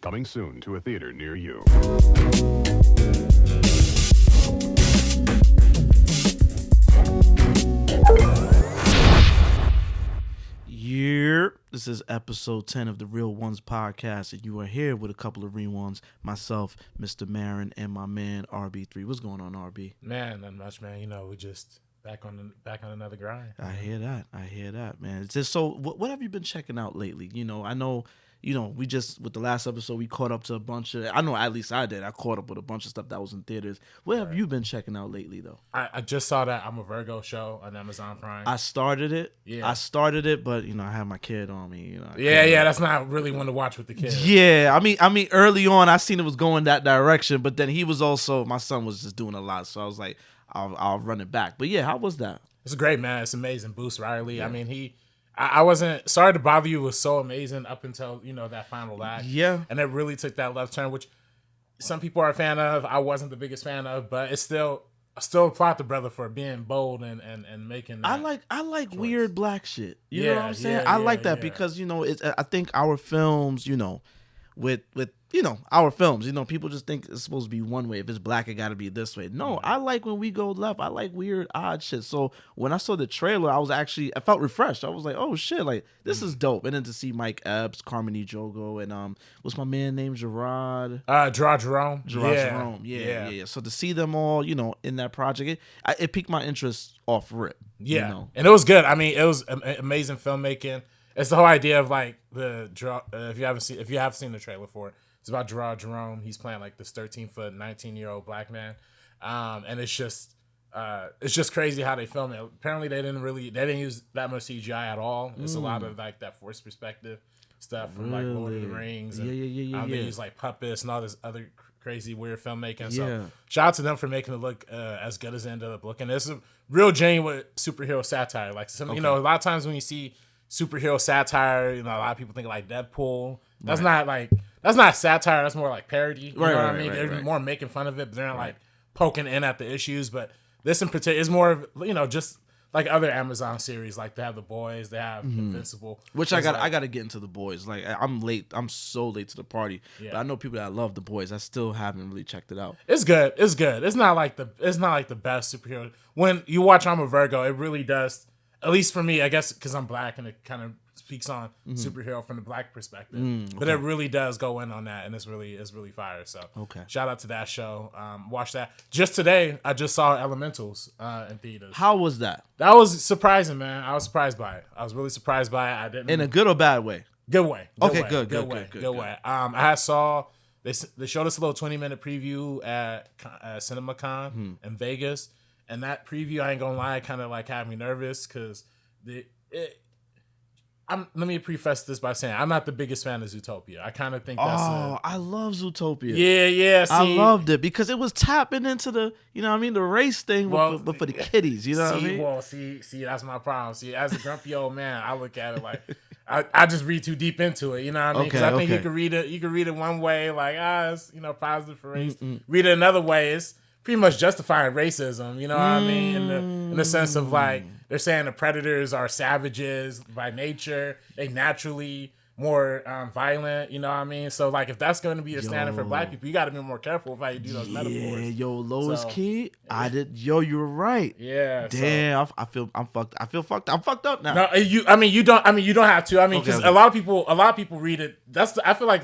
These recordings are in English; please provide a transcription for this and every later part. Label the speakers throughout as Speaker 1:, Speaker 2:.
Speaker 1: Coming soon to a theater near you.
Speaker 2: This is episode 10 of the Real Ones podcast, and you are here with a couple of real ones, myself, Mr. Marin, and my man RB3. What's going on, RB?
Speaker 3: Man, not much, man. You know, we just back on another grind.
Speaker 2: I hear that, man. It's just so. What have you been checking out lately? I know. We just, with the last episode, we caught up to a bunch of, I know at least I did. I caught up with a bunch of stuff that was in theaters. What have you been checking out lately, though?
Speaker 3: I just saw that I'm a Virgo show on Amazon Prime.
Speaker 2: I started it. Yeah. But, I had my kid on me.
Speaker 3: That's not really one to watch with the kids.
Speaker 2: Yeah, I mean, early on, I seen it was going that direction, but then he was also, my son was just doing a lot, so I was like, I'll run it back. But yeah, how was that?
Speaker 3: It's great, man. It's amazing. Bruce Riley. Yeah. I mean, I wasn't sorry to bother you. Was so amazing up until that final act.
Speaker 2: Yeah,
Speaker 3: and it really took that left turn, which some people are a fan of. I wasn't the biggest fan of, but I still applaud the brother for being bold and making. That
Speaker 2: I like choice. Weird black shit. You know what I'm saying?
Speaker 3: Yeah,
Speaker 2: I like that because I think our films, with our films, people just think it's supposed to be one way. If it's black, it got to be this way. No, I like when we go left. I like weird, odd shit. So when I saw the trailer, I felt refreshed. I was like, oh shit, like this is dope. And then to see Mike Epps, Carmen Ejogo, and what's my man named Gerard
Speaker 3: Jerome.
Speaker 2: Jerome. Yeah. So to see them all, in that project, it piqued my interest off rip.
Speaker 3: Yeah, and it was good. I mean, it was amazing filmmaking. It's the whole idea of like if you haven't seen the trailer for it, it's about Gerard Jerome. He's playing like this 13-foot, 19-year-old black man, and it's just crazy how they filmed it. Apparently, they didn't use that much CGI at all. It's a lot of like that forced perspective stuff from like Lord of the Rings. And, they use like puppets and all this other crazy weird filmmaking. So shout out to them for making it look as good as it ended up looking. It's a real genuine superhero satire. Like a lot of times when you see superhero satire, a lot of people think like Deadpool. That's not satire. That's more like parody. You know what I mean? They're more making fun of it, but they're not like poking in at the issues. But this in particular is more of just like other Amazon series. Like they have The Boys, they have Invincible.
Speaker 2: Which I got to get into The Boys. Like I'm late. I'm so late to the party. Yeah. But I know people that love The Boys. I still haven't really checked it out.
Speaker 3: It's good. It's not like the best superhero. When you watch I'm a Virgo, it really does. At least for me, I guess because I'm black and it kind of speaks on superhero from the black perspective. But it really does go in on that, and it's really fire. So shout out to that show. Watch that. Just today, I just saw Elementals in theaters.
Speaker 2: How was that?
Speaker 3: That was surprising, man. I was surprised by it. I was really surprised by it. I didn't
Speaker 2: in a good or bad way.
Speaker 3: Good way.
Speaker 2: Good
Speaker 3: way. I saw they showed us a little 20-minute preview at CinemaCon in Vegas. And that preview, I ain't gonna lie, kind of like had me nervous because let me preface this by saying I'm not the biggest fan of Zootopia. I kind of think that's
Speaker 2: I love Zootopia.
Speaker 3: Yeah. See,
Speaker 2: I loved it because it was tapping into the, the race thing, but for the kiddies, what I mean?
Speaker 3: Well, see, that's my problem. See, as a grumpy old man, I look at it like I just read too deep into it. You know what I mean? Because I think you can read it one way, like it's positive for race. Read it another way, it's pretty much justifying racism, you know what I mean? In the sense of like they're saying the predators are savages by nature, they naturally more violent, you know what I mean? So like if that's going to be your standard for black people, you got to be more careful with how you do those metaphors.
Speaker 2: Yeah, Lois Key, you were right.
Speaker 3: Yeah,
Speaker 2: damn, I feel fucked. I'm fucked up now.
Speaker 3: No, you don't have to. I mean, because a lot of people read it. I feel like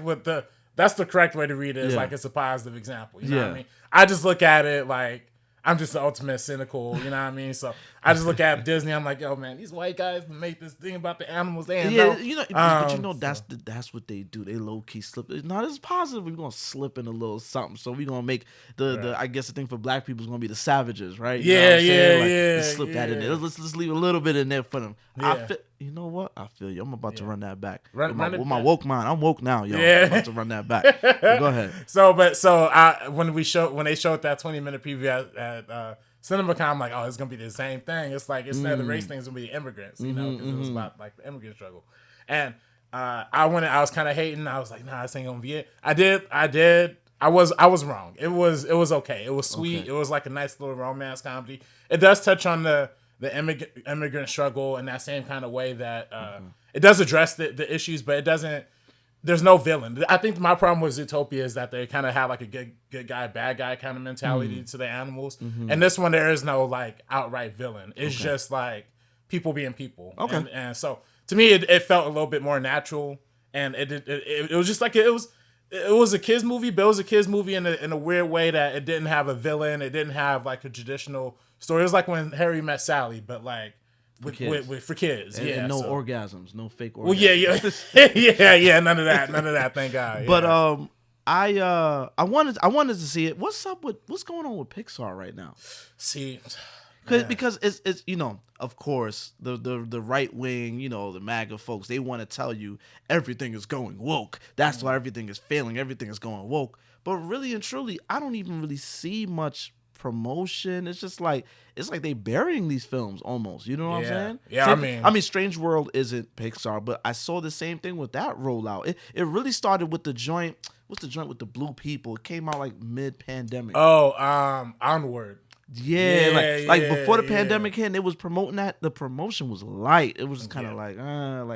Speaker 3: that's the correct way to read it. It's like it's a positive example. You know what I mean? I just look at it like I'm just the ultimate cynical. You know what I mean? So I just look at Disney. I'm like, yo, man, these white guys make this thing about the animals. They ain't know.
Speaker 2: That's what they do. They low key slip. No, this is positive. We're gonna slip in a little something. So we're gonna make the I guess the thing for black people is gonna be the savages, right? Let's slip that in there. Let's leave a little bit in there for them. Yeah. You know what? I feel you. I'm about to run that back. With my woke mind. I'm woke now, yo. I'm about to run that back. Go ahead.
Speaker 3: When they showed that 20-minute preview at CinemaCon, I'm like, oh, it's gonna be the same thing. It's like instead of the race thing, it's gonna be the immigrants, because it was about like the immigrant struggle. And I was kind of hating. I was like, nah, this ain't gonna be it. I did. I was wrong. It was okay. It was sweet. It was like a nice little romance comedy. It does touch on the immigrant struggle in that same kind of way that it does address the issues, but it doesn't there's no villain. I think my problem with Zootopia is that they kind of have like a good guy, bad guy kind of mentality to the animals. And this one, there is no like outright villain. It's just like people being people.
Speaker 2: Okay.
Speaker 3: And so to me, it felt a little bit more natural. And it was just like it was a kids movie, but it was a kids movie in a weird way that it didn't have a villain. It didn't have like a traditional story. It was like when Harry met Sally, but like for kids.
Speaker 2: And no orgasms, no fake orgasms.
Speaker 3: Well, yeah, none of that. Thank God.
Speaker 2: But I wanted to see it. What's going on with Pixar right now?
Speaker 3: See,
Speaker 2: because it's of course the right wing, the MAGA folks, they want to tell you everything is going woke. That's why everything is failing. Everything is going woke. But really and truly, I don't even really see much promotion. It's just like they burying these films almost. You know what I'm saying?
Speaker 3: Yeah,
Speaker 2: I mean, Strange World isn't Pixar, but I saw the same thing with that rollout. It really started with the joint. What's the joint with the blue people? It came out like mid-pandemic.
Speaker 3: Oh, Onward.
Speaker 2: Yeah, before the pandemic hit, it was promoting that. The promotion was light. It was just kind of like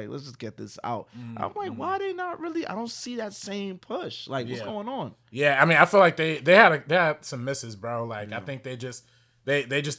Speaker 2: let's just get this out. I'm like, why they not really? I don't see that same push. Like, what's going on?
Speaker 3: Yeah, I mean, I feel like they had some misses, bro. Like, I think they just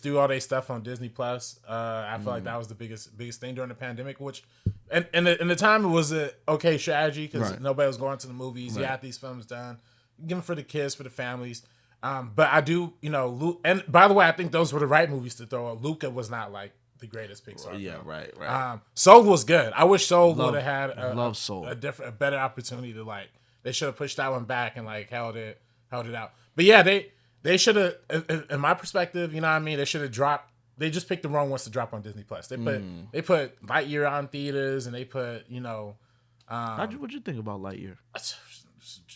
Speaker 3: do all their stuff on Disney Plus. I feel like that was the biggest thing during the pandemic. Which, and in the time, it was a okay strategy because nobody was going to the movies. You had these films done, give them for the kids, for the families. But I do, Luke, and by the way, I think those were the right movies to throw. Luca was not like the greatest Pixar film.
Speaker 2: Right.
Speaker 3: Soul was good. I wish Soul would have had a better opportunity to like. They should have pushed that one back and like held it out. But yeah, they should have. In my perspective, you know what I mean. They should have dropped. They just picked the wrong ones to drop on Disney Plus. They put Lightyear on theaters, and they put
Speaker 2: what'd you think about Lightyear?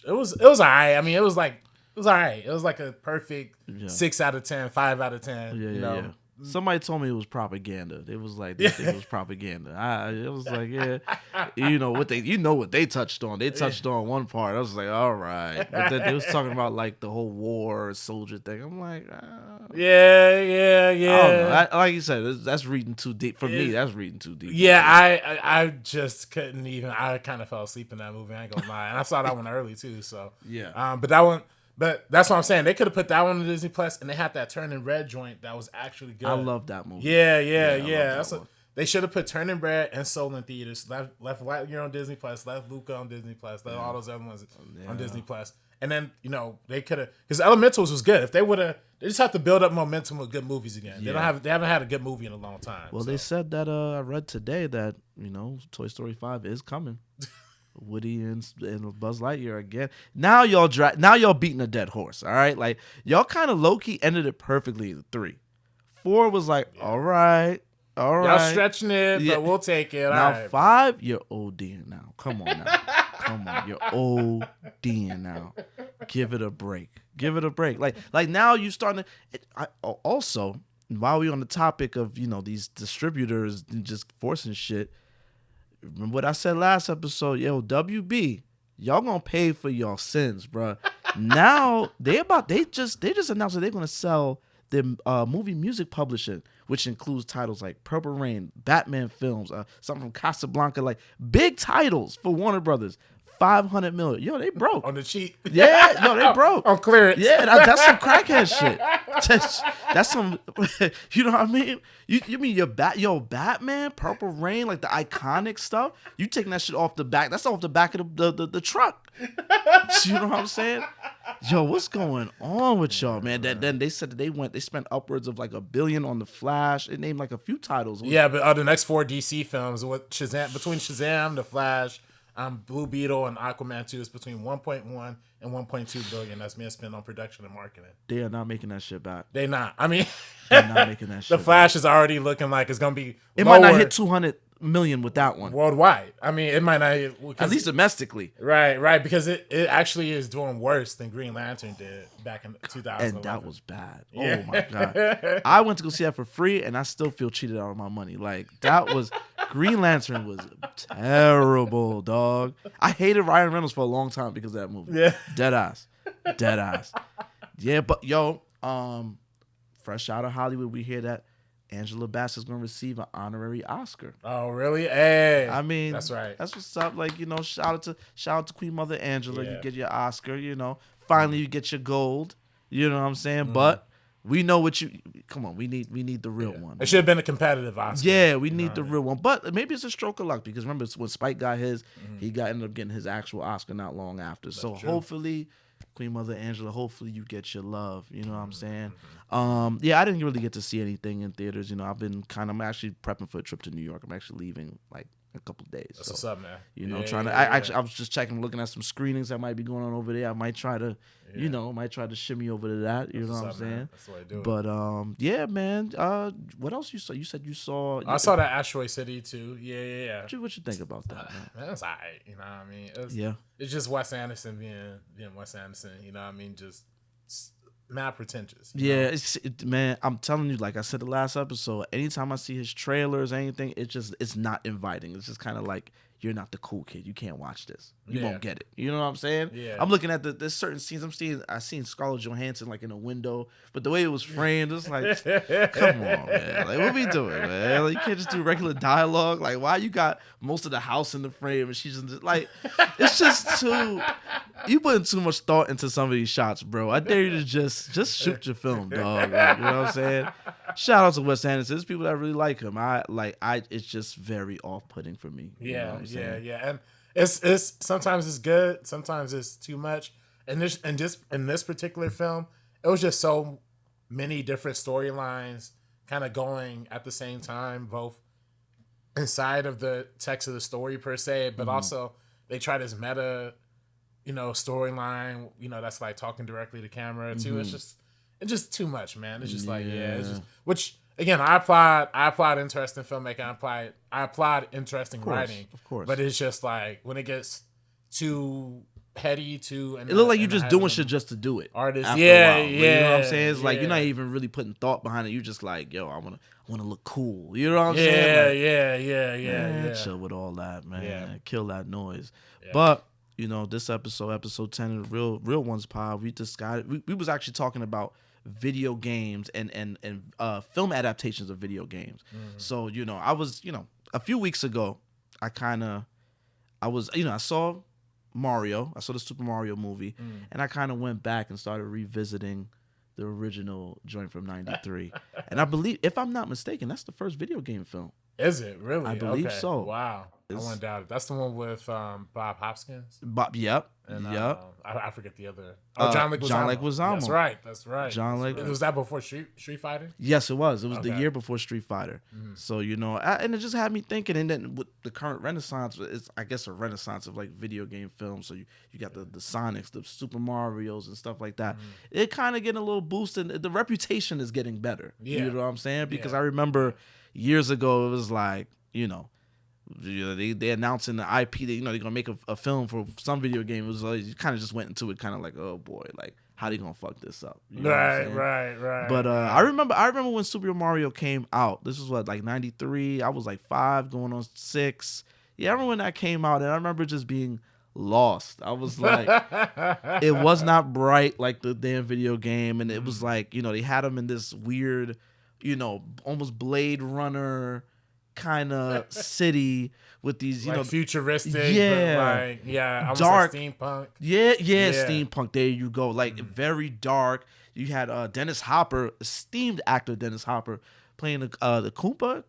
Speaker 3: It was alright. I mean, it was all right. It was like a perfect 6 out of 10, 5 out of 10.
Speaker 2: Yeah. Somebody told me it was propaganda. It was like they think it was propaganda. It was like, what they touched on. They touched on one part. I was like, all right, but then they was talking about like the whole war soldier thing. I'm like,
Speaker 3: yeah.
Speaker 2: I don't know. Like you said, that's reading too deep for me. That's reading too deep.
Speaker 3: Yeah, I just couldn't even. I kind of fell asleep in that movie. I ain't gonna lie, and I saw that one early too. So
Speaker 2: yeah,
Speaker 3: but that one. But that's what I'm saying. They could have put that one on Disney Plus, and they had that Turning Red joint that was actually good.
Speaker 2: I love that movie.
Speaker 3: Yeah. They should have put Turning Red and Soul in theaters. Left Lightyear on Disney Plus. Left Luca on Disney Plus. Left all those other ones on Disney Plus. And then they could have, because Elementals was good. If they would have, they just have to build up momentum with good movies again. They haven't had a good movie in a long time.
Speaker 2: Well, they said that I read today that Toy Story 5 is coming. Woody and Buzz Lightyear again. Now y'all beating a dead horse. All right, like y'all kind of low key ended it perfectly in 3. 4 was like, all right.
Speaker 3: Y'all stretching it, but we'll take it.
Speaker 2: Now
Speaker 3: all right.
Speaker 2: 5, you're ODing now. Come on now, you're ODing now. Give it a break. Like now you starting to. Also, while we on the topic of these distributors just forcing shit. Remember what I said last episode? Yo, WB, y'all gonna pay for y'all sins, bro. Now they just announced that they're gonna sell their movie music publishing, which includes titles like Purple Rain, Batman films, something from Casablanca, like big titles for Warner Brothers. $500 million. Yo, they broke
Speaker 3: on the cheap.
Speaker 2: Yeah, yo, they broke
Speaker 3: on clearance.
Speaker 2: Yeah, that's some crackhead shit. That's some. You know what I mean? You mean your Batman, Purple Rain, like the iconic stuff? You taking that shit off the back? That's off the back of the truck. You know what I'm saying? Yo, what's going on with y'all, man? Then they said that they spent upwards of like $1 billion on the Flash. It named like a few titles.
Speaker 3: Yeah, but the next 4 DC films with between Shazam, the Flash. Blue Beetle and Aquaman 2 is between 1.1 and 1.2 billion that's being spent on production and marketing.
Speaker 2: They are not making that shit back.
Speaker 3: They not. I mean,
Speaker 2: they're not making that shit.
Speaker 3: The Flash is already looking like it's gonna be.
Speaker 2: It might not hit 200 million with that one
Speaker 3: worldwide. I mean, it might not
Speaker 2: at least domestically.
Speaker 3: Right, because it actually is doing worse than Green Lantern did back in 2011.
Speaker 2: And that was bad.
Speaker 3: Yeah.
Speaker 2: Oh my god! I went to go see that for free, and I still feel cheated out of my money. Like that was Green Lantern was terrible, dog. I hated Ryan Reynolds for a long time because of that movie.
Speaker 3: Yeah,
Speaker 2: dead ass. Yeah, but yo, fresh out of Hollywood, we hear that Angela Bassett's going to receive an honorary Oscar.
Speaker 3: Oh, really? Hey,
Speaker 2: I mean,
Speaker 3: that's right.
Speaker 2: That's what's up. Like, you know, shout out to Queen Mother Angela.
Speaker 3: Yeah.
Speaker 2: You get your Oscar. You know, finally you get your gold. You know what I'm saying? But we know what you. Come on, we need the real one.
Speaker 3: It should have been a competitive Oscar.
Speaker 2: Yeah, we need the real one. But maybe it's a stroke of luck because remember when Spike got his, he ended up getting his actual Oscar not long after. So hopefully, Queen Mother Angela, hopefully you get your love. You know what I'm saying? Yeah, I didn't really get to see anything in theaters. You know, I'm actually prepping for a trip to New York. I'm actually leaving like a couple of days.
Speaker 3: That's what's up, man.
Speaker 2: You know, I was just checking, looking at some screenings that might be going on over there. I might try to, shimmy over to that. You know what I'm saying?
Speaker 3: Man. That's the way I do it.
Speaker 2: But yeah, man. What else you saw? You said you saw.
Speaker 3: I saw that Asteroid City too. Yeah.
Speaker 2: What you think about that, man?
Speaker 3: Man, it's alright. You know what I mean? It's just Wes Anderson being Wes Anderson. You know what I mean? Just mad pretentious.
Speaker 2: Yeah, man. I'm telling you, like I said the last episode, anytime I see his trailers, anything, it's not inviting. It's just kind of like, you're not the cool kid. You can't watch this. You won't get it. You know what I'm saying?
Speaker 3: Yeah.
Speaker 2: I'm looking at there's certain scenes. I seen Scarlett Johansson like in a window, but the way it was framed, it's like, come on, man. Like, what we doing, man? Like, you can't just do regular dialogue. Like, why you got most of the house in the frame and she's just like, it's just too. You putting too much thought into some of these shots, bro. I dare you to just shoot your film, dog. Like, you know what I'm saying? Shout out to Wes Anderson. There's people that really like him. It's just very off-putting for me.
Speaker 3: Yeah. And it's sometimes it's good, sometimes it's too much. And in this particular film, it was just so many different storylines kind of going at the same time, both inside of the text of the story per se, but also they try this meta, storyline, that's like talking directly to camera too. It's just too much, man. It's just it's just, which again, I applaud interesting filmmaking. I applaud interesting writing.
Speaker 2: Of course.
Speaker 3: But it's just like when it gets too heady,
Speaker 2: it look like you're just doing shit just to do it.
Speaker 3: Artists,
Speaker 2: You know what I'm saying? It's like you're not even really putting thought behind it. You just like, yo, I wanna look cool. You know what I'm saying? Like,
Speaker 3: yeah.
Speaker 2: Chill with all that, man.
Speaker 3: Yeah.
Speaker 2: Kill that noise.
Speaker 3: Yeah.
Speaker 2: But this episode 10 of the Real Ones Pod, we was actually talking about video games and film adaptations of video games. So I was a few weeks ago I saw Mario. I saw the Super Mario movie, and I kind of went back and started revisiting the original joint from '93. And I believe, if I'm not mistaken, that's the first video game film.
Speaker 3: Is it really?
Speaker 2: I believe so.
Speaker 3: Wow. I wouldn't doubt it. That's the one with Bob Hopkins.
Speaker 2: Yep.
Speaker 3: And,
Speaker 2: yep.
Speaker 3: I forget the other. John Leguizamo. That's right.
Speaker 2: John Leguizamo.
Speaker 3: Was that before Street Fighter?
Speaker 2: Yes, it was. It was the year before Street Fighter. So and it just had me thinking. And then with the current renaissance, it's I guess a renaissance of like video game films. So you got the Sonics, the Super Marios, and stuff like that. It kind of getting a little boost, and the reputation is getting better.
Speaker 3: Yeah.
Speaker 2: You know what I'm saying? Because I remember years ago it was like they announcing the IP that they're gonna make a film for some video game. It was like you kind of just went into it kind of like, oh boy, like how they gonna fuck this up?
Speaker 3: Right.
Speaker 2: But I remember when Super Mario came out. This was like '93. I was like 5, going on 6. Yeah, I remember when that came out, and I remember just being lost. I was like, it was not bright like the damn video game, and it was like they had them in this weird, almost Blade Runner kind of city with these
Speaker 3: like futuristic, but almost
Speaker 2: dark,
Speaker 3: like steampunk.
Speaker 2: Yeah, steampunk. There you go. Like very dark. You had Dennis Hopper, esteemed actor Dennis Hopper, playing the Koopa.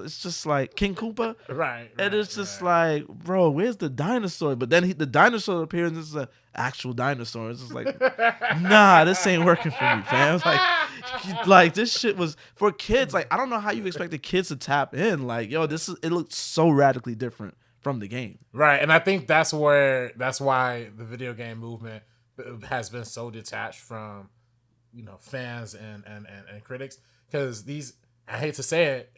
Speaker 2: It's just like King Koopa,
Speaker 3: right?
Speaker 2: And it's just like, bro, where's the dinosaur? But then the dinosaur appears. This is an actual dinosaur. It's just like, nah, this ain't working for me, fam. Like this shit was for kids. Like I don't know how you expect the kids to tap in. Like it looked so radically different from the game.
Speaker 3: Right, and I think that's why the video game movement has been so detached from fans and critics, because I hate to say it,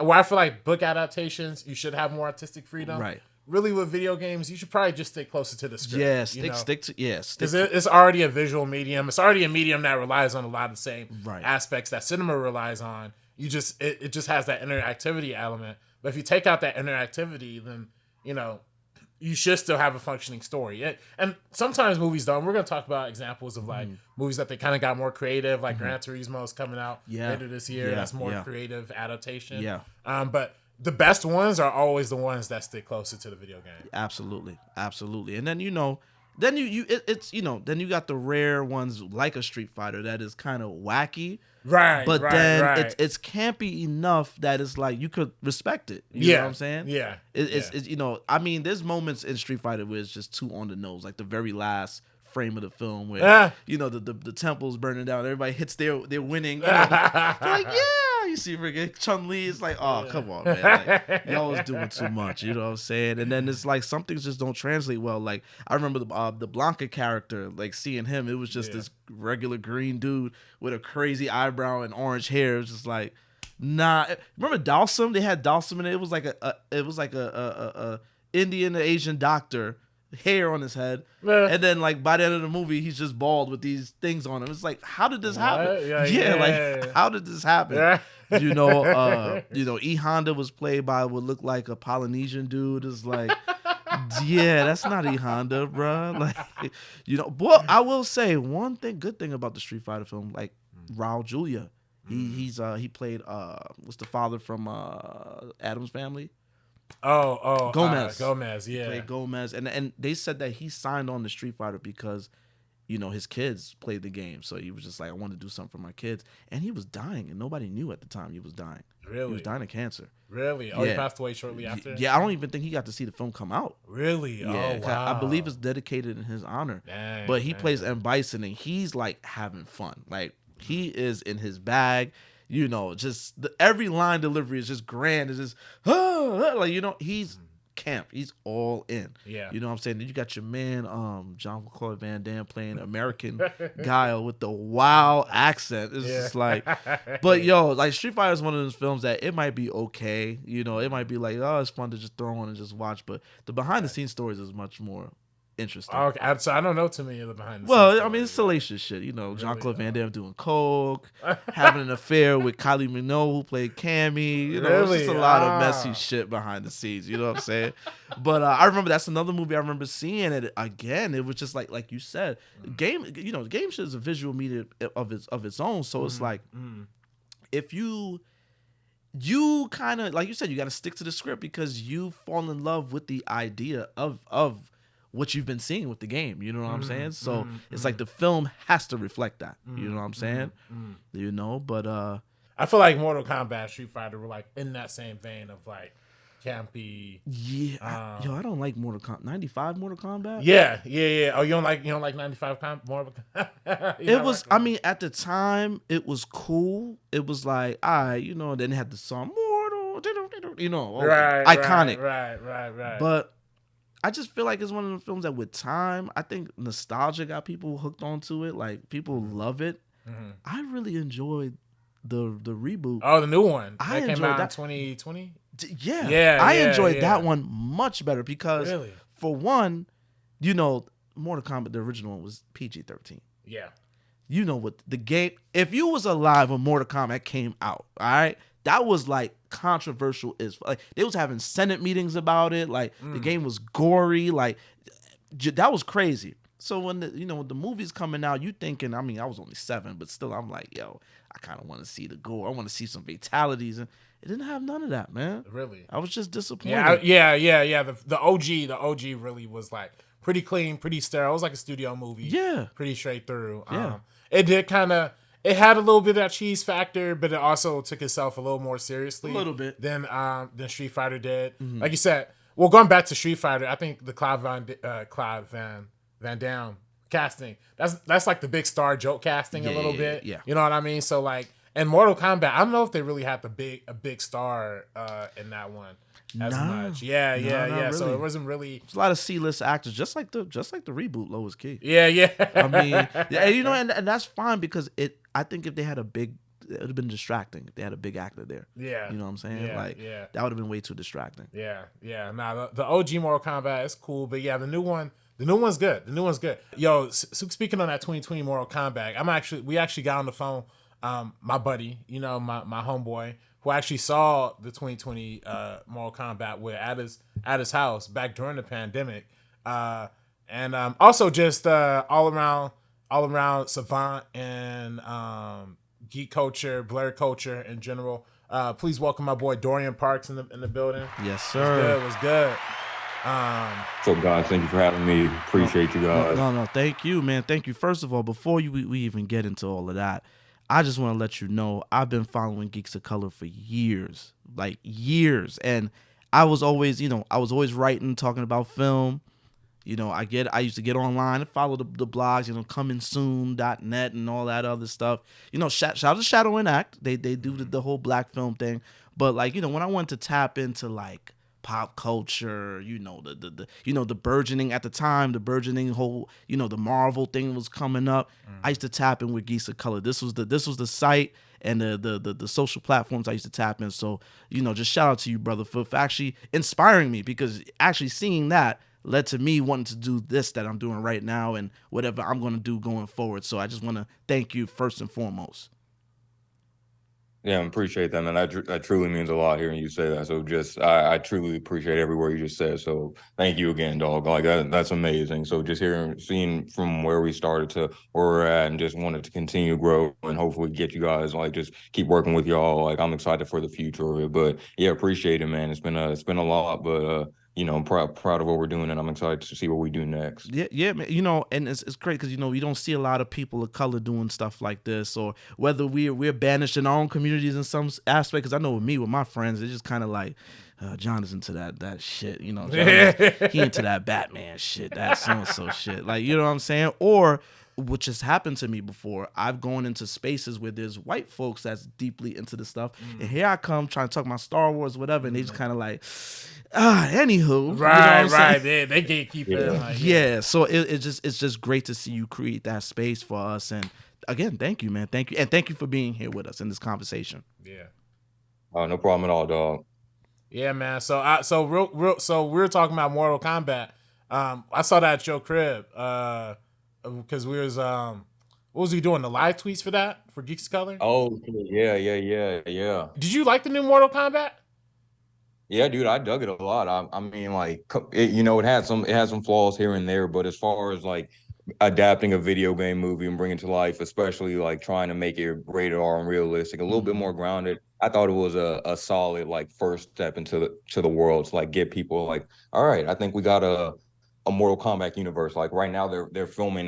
Speaker 3: where I feel like book adaptations, you should have more artistic freedom.
Speaker 2: Right.
Speaker 3: Really, with video games, you should probably just stay closer to the script.
Speaker 2: Yeah, stick to
Speaker 3: because it's already a visual medium. It's already a medium that relies on a lot of the same aspects that cinema relies on. It just has that interactivity element. But if you take out that interactivity, then you should still have a functioning story. And sometimes movies don't. We're going to talk about examples of like movies that they kind of got more creative, like Gran Turismo is coming out later this year. That's more creative adaptation.
Speaker 2: Yeah.
Speaker 3: But the best ones are always the ones that stick closer to the video game.
Speaker 2: Absolutely. And then then then you got the rare ones like a Street Fighter that is kind of wacky.
Speaker 3: Right.
Speaker 2: But then it's campy enough that it's like you could respect it. You know what I'm saying?
Speaker 3: Yeah.
Speaker 2: It's I mean, there's moments in Street Fighter where it's just too on the nose, like the very last frame of the film where the temple's burning down, everybody hits they're winning. They're like, yeah, you see freaking Chun-Li, it's like, oh, come on, man. Like, y'all was doing too much, you know what I'm saying? And then it's like some things just don't translate well. Like I remember the Blanca character, like seeing him, it was just this regular green dude with a crazy eyebrow and orange hair. It was just like, nah. Remember Dalsum? They had Dalsum in it. It was like a Indian Asian doctor, hair on his head, and then like by the end of the movie he's just bald with these things on him. It's like, how did this happen? Like how did this happen? E Honda was played by what looked like a Polynesian dude. It's like, yeah, that's not E Honda, bro. Like, but I will say one good thing about the Street Fighter film, like Raul Julia, he played what's the father from Addams Family? Gomez, yeah. He played Gomez, and they said that he signed on to Street Fighter because, his kids played the game, so he was just like, I want to do something for my kids, and he was dying, and nobody knew at the time he was dying. Really, he was dying of cancer.
Speaker 3: Really? Oh, he passed away shortly after.
Speaker 2: Yeah, I don't even think he got to see the film come out.
Speaker 3: Really?
Speaker 2: Yeah,
Speaker 3: oh, wow.
Speaker 2: I believe it's dedicated in his honor. But he plays M. Bison, and he's like having fun. Like he is in his bag. Just every line delivery is just grand. It's just, he's camp. He's all in. Yeah. You know what I'm saying? Then you got your man, Jean-Claude Van Damme playing American guy with the wild accent. It's just like, but like Street Fighter is one of those films that it might be okay. It might be like, oh, it's fun to just throw on and just watch. But the behind the scenes stories is much more interesting.
Speaker 3: Okay, so I don't know too many of the behind the scenes.
Speaker 2: Well, I mean, it's salacious shit. Really? Jean-Claude Van Damme doing coke, having an affair with Kylie Minogue, who played Cammy. It's just a lot of messy shit behind the scenes. You know what I'm saying? But I remember that's another movie I remember seeing it again. It was just like you said, game. Game shit is a visual media of its own. So it's like if you kind of, like you said, you got to stick to the script because you fall in love with the idea of what you've been seeing with the game, you know what I'm saying? So it's like the film has to reflect that, you know what I'm saying? But
Speaker 3: I feel like Mortal Kombat, Street Fighter were like in that same vein of like campy.
Speaker 2: Yeah, I don't like Mortal Kombat. 95 Mortal Kombat.
Speaker 3: Yeah. Oh, you don't like 95 Mortal Kombat?
Speaker 2: It was. I mean, at the time, it was cool. It was like, then it had the song Mortal, iconic.
Speaker 3: Right.
Speaker 2: But I just feel like it's one of the films that with time, I think nostalgia got people hooked onto it. Like people love it. I really enjoyed the reboot.
Speaker 3: Oh, the new one.
Speaker 2: I
Speaker 3: came
Speaker 2: enjoyed
Speaker 3: out in
Speaker 2: that.
Speaker 3: 2020.
Speaker 2: I enjoyed that one much better because, for one, Mortal Kombat, the original one was PG-13.
Speaker 3: Yeah.
Speaker 2: What the game? If you was alive when Mortal Kombat came out, all right, that was like controversial as like they was having Senate meetings about it. Like the game was gory. Like that was crazy. So when the movie's coming out, you thinking, I mean, I was only 7, but still I'm like, I kind of want to see the gore. I want to see some fatalities, and it didn't have none of that, man.
Speaker 3: Really?
Speaker 2: I was just disappointed.
Speaker 3: Yeah. The OG really was like pretty clean, pretty sterile. It was like a studio movie.
Speaker 2: Yeah.
Speaker 3: Pretty straight through.
Speaker 2: Yeah.
Speaker 3: It did it had a little bit of that cheese factor, but it also took itself a little more seriously.
Speaker 2: A little bit.
Speaker 3: Than Street Fighter did. Like you said, well, going back to Street Fighter, I think the Claude Van Damme casting, that's like the big star joke casting a little bit.
Speaker 2: Yeah.
Speaker 3: You know what I mean? So like, and Mortal Kombat, I don't know if they really had a big star in that one as much. Yeah.
Speaker 2: Really.
Speaker 3: So it wasn't really.
Speaker 2: There's a lot of C-list actors, just like the reboot, Lois Key.
Speaker 3: Yeah.
Speaker 2: I mean, and that's fine because I think if they had it would have been distracting if they had a big actor there. Yeah. You know what I'm saying? That would have been way too distracting.
Speaker 3: Yeah. Nah, the OG Mortal Kombat is cool, but yeah, the new one's good. Yo, speaking on that 2020 Mortal Kombat, we actually got on the phone. My buddy, my homeboy who actually saw the 2020 Mortal Kombat at his house back during the pandemic, and also just all around savant and geek culture, blur culture in general. Please welcome my boy Dorian Parks in the building.
Speaker 2: Yes, sir.
Speaker 3: It was good.
Speaker 4: What's up, guys? Thank you for having me. Appreciate you guys.
Speaker 2: No, thank you, man. Thank you. First of all, before we even get into all of that, I just want to let you know I've been following Geeks of Color for years, like years, and I was always writing, talking about film. I used to get online and follow the blogs, comingsoon.net and all that other stuff. Shout out to Shadow and Act. They do the whole black film thing. But when I wanted to tap into like pop culture, the burgeoning at the time, the burgeoning whole, the Marvel thing was coming up. I used to tap in with Geeks of Color. This was the site and the social platforms I used to tap in. So, just shout out to you, brother, for actually inspiring me, because actually seeing that led to me wanting to do this that I'm doing right now and whatever I'm going to do going forward. So I just want to thank you first and foremost.
Speaker 4: Yeah, I appreciate that, man. That truly means a lot hearing you say that. So I truly appreciate every word you just said. So thank you again, dog. Like that's amazing. So just seeing from where we started to where we're at, and just wanted to continue to grow and hopefully get you guys, like, just keep working with y'all. Like, I'm excited for the future of it. But yeah, appreciate it, man. It's been a lot, but I'm proud of what we're doing, and I'm excited to see what we do next.
Speaker 2: Yeah, man. And it's great because we don't see a lot of people of color doing stuff like this, or whether we're banished in our own communities in some aspect. Because I know with me, with my friends, it's just kind of like John is into that shit. He into that Batman shit, that so shit. Like, you know what I'm saying? Or which has happened to me before, I've gone into spaces where there's white folks that's deeply into the stuff, and here I come trying to talk about Star Wars, whatever, and they just kind of like, anywho,
Speaker 3: right, they gatekeep it.
Speaker 2: Yeah, so it's just great to see you create that space for us, and again, thank you, man, thank you, and thank you for being here with us in this conversation.
Speaker 3: Yeah.
Speaker 4: Oh, no problem at all, dog.
Speaker 3: Yeah, man. So we were talking about Mortal Kombat. I saw that at your crib. Because we was what was he doing, the live tweets for that, for Geeks of Color?
Speaker 4: Oh yeah.
Speaker 3: Did you like the new Mortal Kombat?
Speaker 4: Yeah, dude, I dug it a lot. I mean, like, it had some flaws here and there, but as far as like adapting a video game movie and bringing it to life, especially like trying to make it rated R and realistic, a little bit more grounded, I thought it was a solid like first step into the world to like get people like, all right, I think we got a Mortal Kombat universe. Like right now they're filming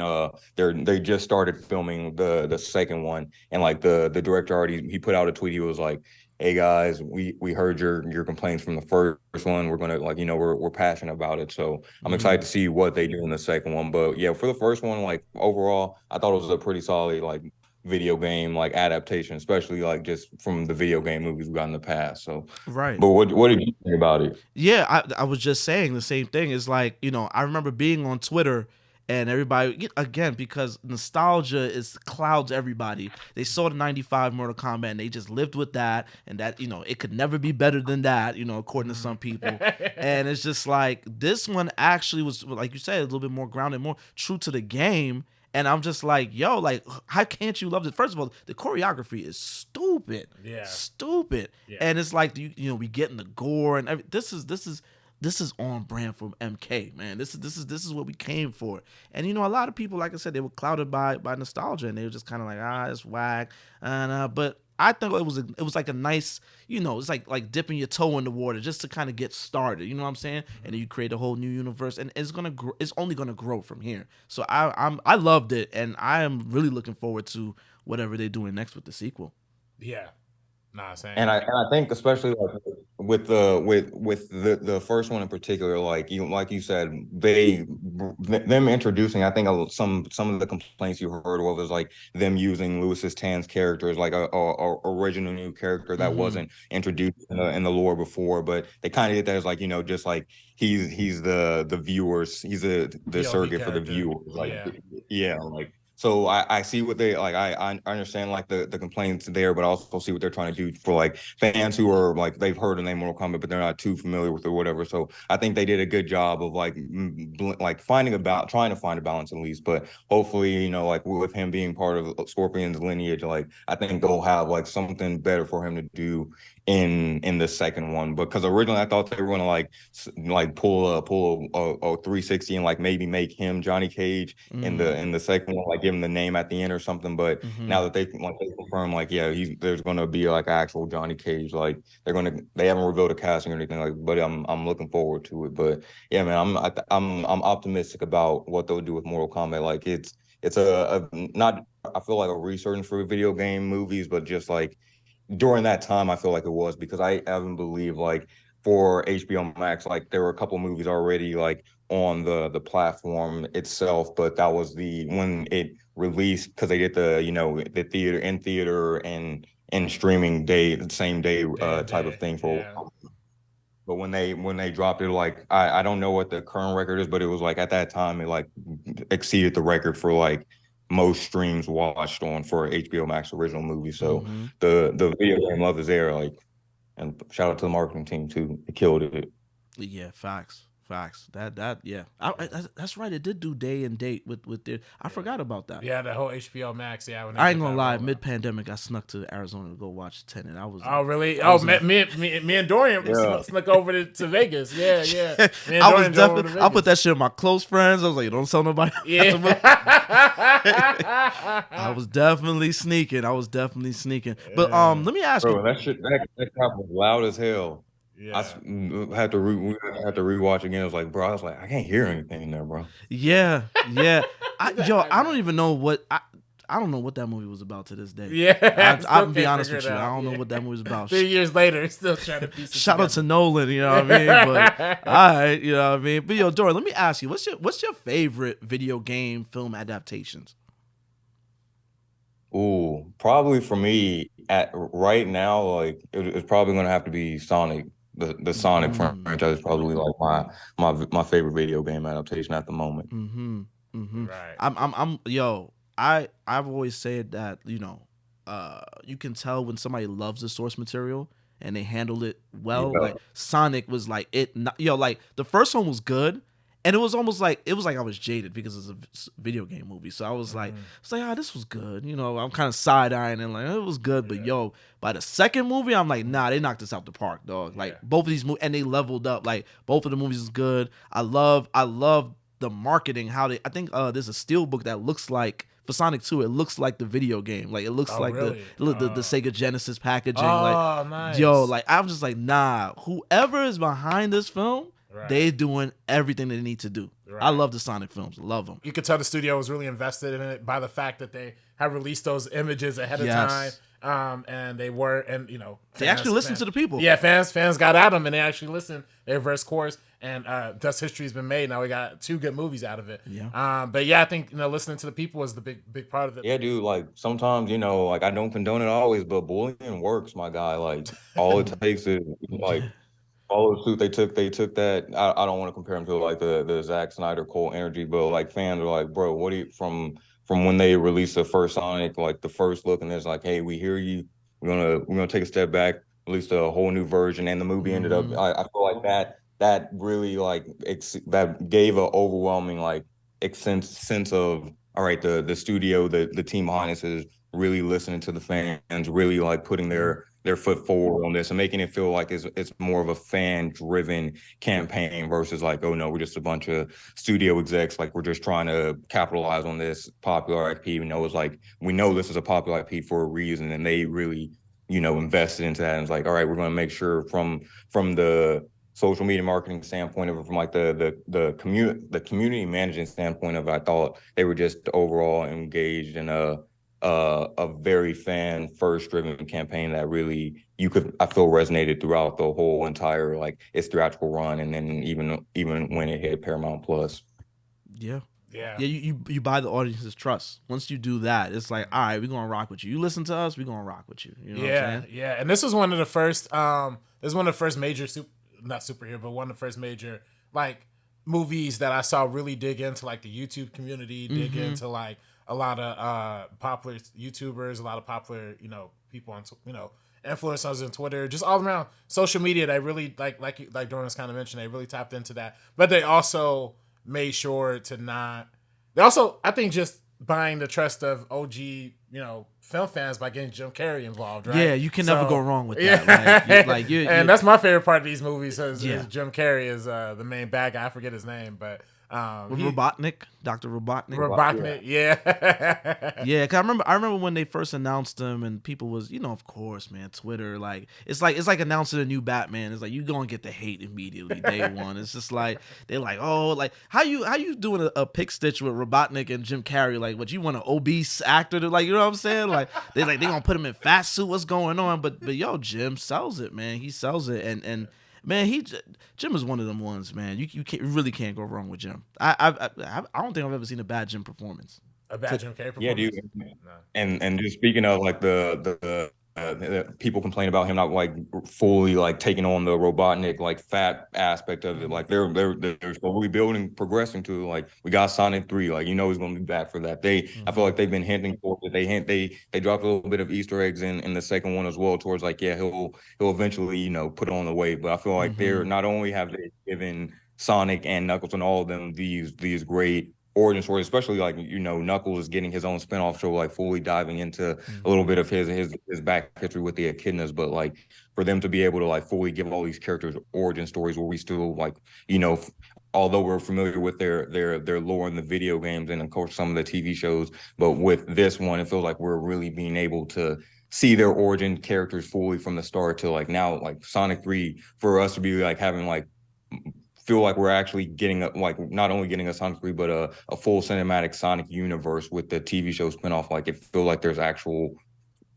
Speaker 4: they just started filming the second one, and like the director already, he put out a tweet. He was like, hey guys, we heard your complaints from the first one. We're gonna, like, we're passionate about it, so I'm excited to see what they do in the second one. But yeah, for the first one, like overall I thought it was a pretty solid like video game like adaptation, especially like just from the video game movies we got in the past. So
Speaker 2: right.
Speaker 4: But what did you think about it?
Speaker 2: Yeah, I was just saying the same thing. It's like, I remember being on Twitter and everybody, again, because nostalgia clouds everybody. They saw the 95 Mortal Kombat and they just lived with that, and that, it could never be better than that, according to some people. And it's just like, this one actually was, like you said, a little bit more grounded, more true to the game. And I'm just like, yo, like, how can't you love it? First of all, the choreography is stupid.
Speaker 3: Yeah.
Speaker 2: Stupid. Yeah. And it's like, we getting the gore and everything. This is on brand from MK, man. This is what we came for. And a lot of people, like I said, they were clouded by nostalgia, and they were just kind of like, it's whack. And but I think it was like a nice, it's like dipping your toe in the water just to kind of get started. You know what I'm saying? And then you create a whole new universe, and it's only gonna grow from here. So I loved it, and I am really looking forward to whatever they're doing next with the sequel.
Speaker 3: Yeah. Nah, same.
Speaker 4: And I think especially like with the first one in particular, like you said, them introducing, I think some of the complaints you heard was like them using Louis Tan's character as like a original new character that wasn't introduced in the lore before, but they kind of did that as like, just like he's the viewers, he's the surrogate for the viewers, like yeah, like. So I see what they like. I understand like the complaints there, but I also see what they're trying to do for like fans who are like they've heard the name Mortal Kombat, but they're not too familiar with it or whatever. So I think they did a good job of like trying to find a balance at least. But hopefully, like with him being part of Scorpion's lineage, like I think they'll have like something better for him to do in the second one. Because originally I thought they were gonna like pull a 360 and like maybe make him Johnny Cage in the second one, like give him the name at the end or something. But now that they confirm, like, yeah, there's gonna be like actual Johnny Cage. Like they haven't revealed a casting or anything, like, but I'm looking forward to it. But yeah, man, I'm optimistic about what they'll do with Mortal Kombat. Like it's a not, I feel like a resurgence for video game movies, but just like during that time, I feel like it was, because I haven't believed like for HBO Max, like there were a couple movies already like on the platform itself, but that was when it released, because they did the theater and streaming day, the same day type of thing for.
Speaker 3: Yeah.
Speaker 4: But when they dropped it, like I don't know what the current record is, but it was like at that time it like exceeded the record for like most streams watched on for HBO Max original movie. So the video game love is there, like, and shout out to the marketing team too. It killed it.
Speaker 2: Yeah, facts. That yeah, that's right. It did do day and date with their. I forgot about that.
Speaker 3: Yeah, the whole HBO Max. Yeah,
Speaker 2: I ain't gonna lie. Mid pandemic, I snuck to Arizona to go watch Tenet. I was.
Speaker 3: Oh really? Me and Dorian snuck over to Vegas. Yeah. Me and
Speaker 2: I
Speaker 3: Dorian
Speaker 2: was definitely. I put that shit in my close friends. I was like, don't tell nobody.
Speaker 3: Yeah.
Speaker 2: I was definitely sneaking. But let me ask you.
Speaker 4: Bro, that crap was loud as hell.
Speaker 3: Yeah.
Speaker 4: I had to rewatch again. I was like, I can't hear anything in there, bro.
Speaker 2: Yeah. I don't even know what I don't know what that movie was about to this day.
Speaker 3: Yeah,
Speaker 2: I'll be honest with you. I don't know what that movie was about.
Speaker 3: 3 years later, still trying to piece it
Speaker 2: Shout
Speaker 3: together.
Speaker 2: out to Nolan, you know what I mean? But all right, you know what I mean? But yo, Dorian, let me ask you, what's your favorite video game film adaptations?
Speaker 4: Ooh, probably for me at right now, like it's probably gonna have to be Sonic. The Sonic franchise is probably like my favorite video game adaptation at the moment.
Speaker 3: Right.
Speaker 2: I've always said that, you can tell when somebody loves the source material and they handle it well.
Speaker 4: Yeah.
Speaker 2: Like Sonic was like like the first one was good. And it was almost like I was jaded because it's a video game movie. So I was like, this was good. I'm kind of side-eyeing and like, it was good. But by the second movie, I'm like, nah, they knocked this out the park, dog. Like both of these movies, and they leveled up. Like both of the movies is good. I love the marketing. I think there's a steelbook that looks like, for Sonic 2, it looks like the video game. Like it looks like
Speaker 3: really?
Speaker 2: the Sega Genesis packaging.
Speaker 3: Oh, nice.
Speaker 2: Like I'm just like, nah, whoever is behind this film, they doing everything they need to do. Right. I love the Sonic films. Love them.
Speaker 3: You could tell the studio was really invested in it by the fact that they had released those images ahead of time. And they were, and
Speaker 2: they actually listened to the people.
Speaker 3: Yeah, fans got at them, and they actually listened. They reversed course, and thus history's been made. Now we got 2 good movies out of it.
Speaker 2: Yeah.
Speaker 3: But yeah, I think listening to the people was the big part of it.
Speaker 4: Yeah, dude. Like sometimes like I don't condone it always, but bullying works, my guy. Like all it takes is like. Follow suit. They took that. I don't want to compare them to like the Zack Snyder Cole energy, but like fans are like, bro, what do you from when they released the first Sonic, like the first look, and it's like, hey, we hear you. We're gonna take a step back, release a whole new version, and the movie ended up. I feel like that really like that gave an overwhelming like sense of, all right, the studio, the team behind this is really listening to the fans, really like putting their foot forward on this and making it feel like it's more of a fan-driven campaign versus like, oh no, we're just a bunch of studio execs, like we're just trying to capitalize on this popular IP. It's like, we know this is a popular IP for a reason, and they really, invested into that. And it's like, all right, we're going to make sure from the social media marketing standpoint of it, from like the community management standpoint of it, I thought they were just overall engaged in a very fan first driven campaign that really I feel resonated throughout the whole entire like its theatrical run, and then even when it hit Paramount Plus.
Speaker 2: Yeah. You buy the audience's trust. Once you do that, it's like, all right, we're gonna rock with you. You listen to us, we're gonna rock with you. You know what I'm saying?
Speaker 3: Yeah. And this was one of the first. This is one of the first major not superhero, but one of the first major like movies that I saw really dig into like the YouTube community, dig into like a lot of popular YouTubers, a lot of popular, people on, influencers on Twitter, just all around social media. They really like Dorian was kind of mentioned, they really tapped into that, but they also made sure to not. They also, I think, just buying the trust of OG, film fans by getting Jim Carrey involved, right?
Speaker 2: Yeah, you can never go wrong with that.
Speaker 3: Yeah. And that's my favorite part of these movies is Jim Carrey is the main bad guy. I forget his name, but
Speaker 2: Robotnik, Dr. Robotnik.
Speaker 3: Robotnik, yeah.
Speaker 2: Yeah, cause I remember when they first announced him, and people was, of course, man, Twitter, like it's like announcing a new Batman. It's like you gonna get the hate immediately day one. It's just like they're like, oh, like how you doing a pick stitch with Robotnik and Jim Carrey? Like, what, you want an obese actor to, like, you know what I'm saying? Like they gonna put him in fat suit. What's going on? But yo, Jim sells it, man. He sells it, and man, Jim is one of them ones, man. You really can't go wrong with Jim. I don't think I've ever seen a bad Jim performance.
Speaker 3: A bad Jim Carrey performance.
Speaker 4: Yeah, dude. No. And just speaking of like the people complain about him not like fully like taking on the Robotnik like fat aspect of it. Like they're slowly building, progressing to, like, we got Sonic 3. Like, he's going to be back for that. I feel like they've been hinting for it. They dropped a little bit of Easter eggs in the second one as well, towards like, yeah, he'll eventually put on the weight. But I feel like they're not only have they given Sonic and Knuckles and all of them these great origin story, especially like Knuckles is getting his own spinoff show, like fully diving into a little bit of his back history with the echidnas, but like for them to be able to like fully give all these characters origin stories where we still like although we're familiar with their lore in the video games and of course some of the TV shows, but with this one it feels like we're really being able to see their origin characters fully from the start to like now, like Sonic 3, for us to be like having like feel like we're actually getting like not only getting a Sonic 3 but a full cinematic Sonic universe with the TV show spinoff. Like, it feel like there's actual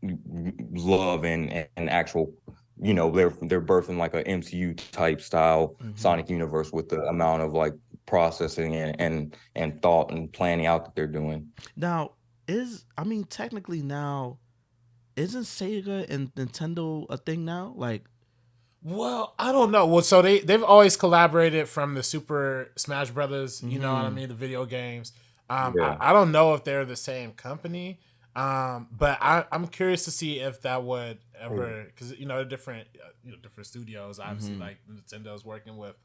Speaker 4: love and actual they're birthing like a MCU type style Sonic universe with the amount of like processing and thought and planning out that they're doing.
Speaker 2: Now technically now, isn't Sega and Nintendo a thing now? Like,
Speaker 3: well, I don't know. Well, so they've always collaborated from the Super Smash Brothers, you know what I mean, the video games. I don't know if they're the same company, but I'm curious to see if that would ever, because different studios. Obviously, like Nintendo's working with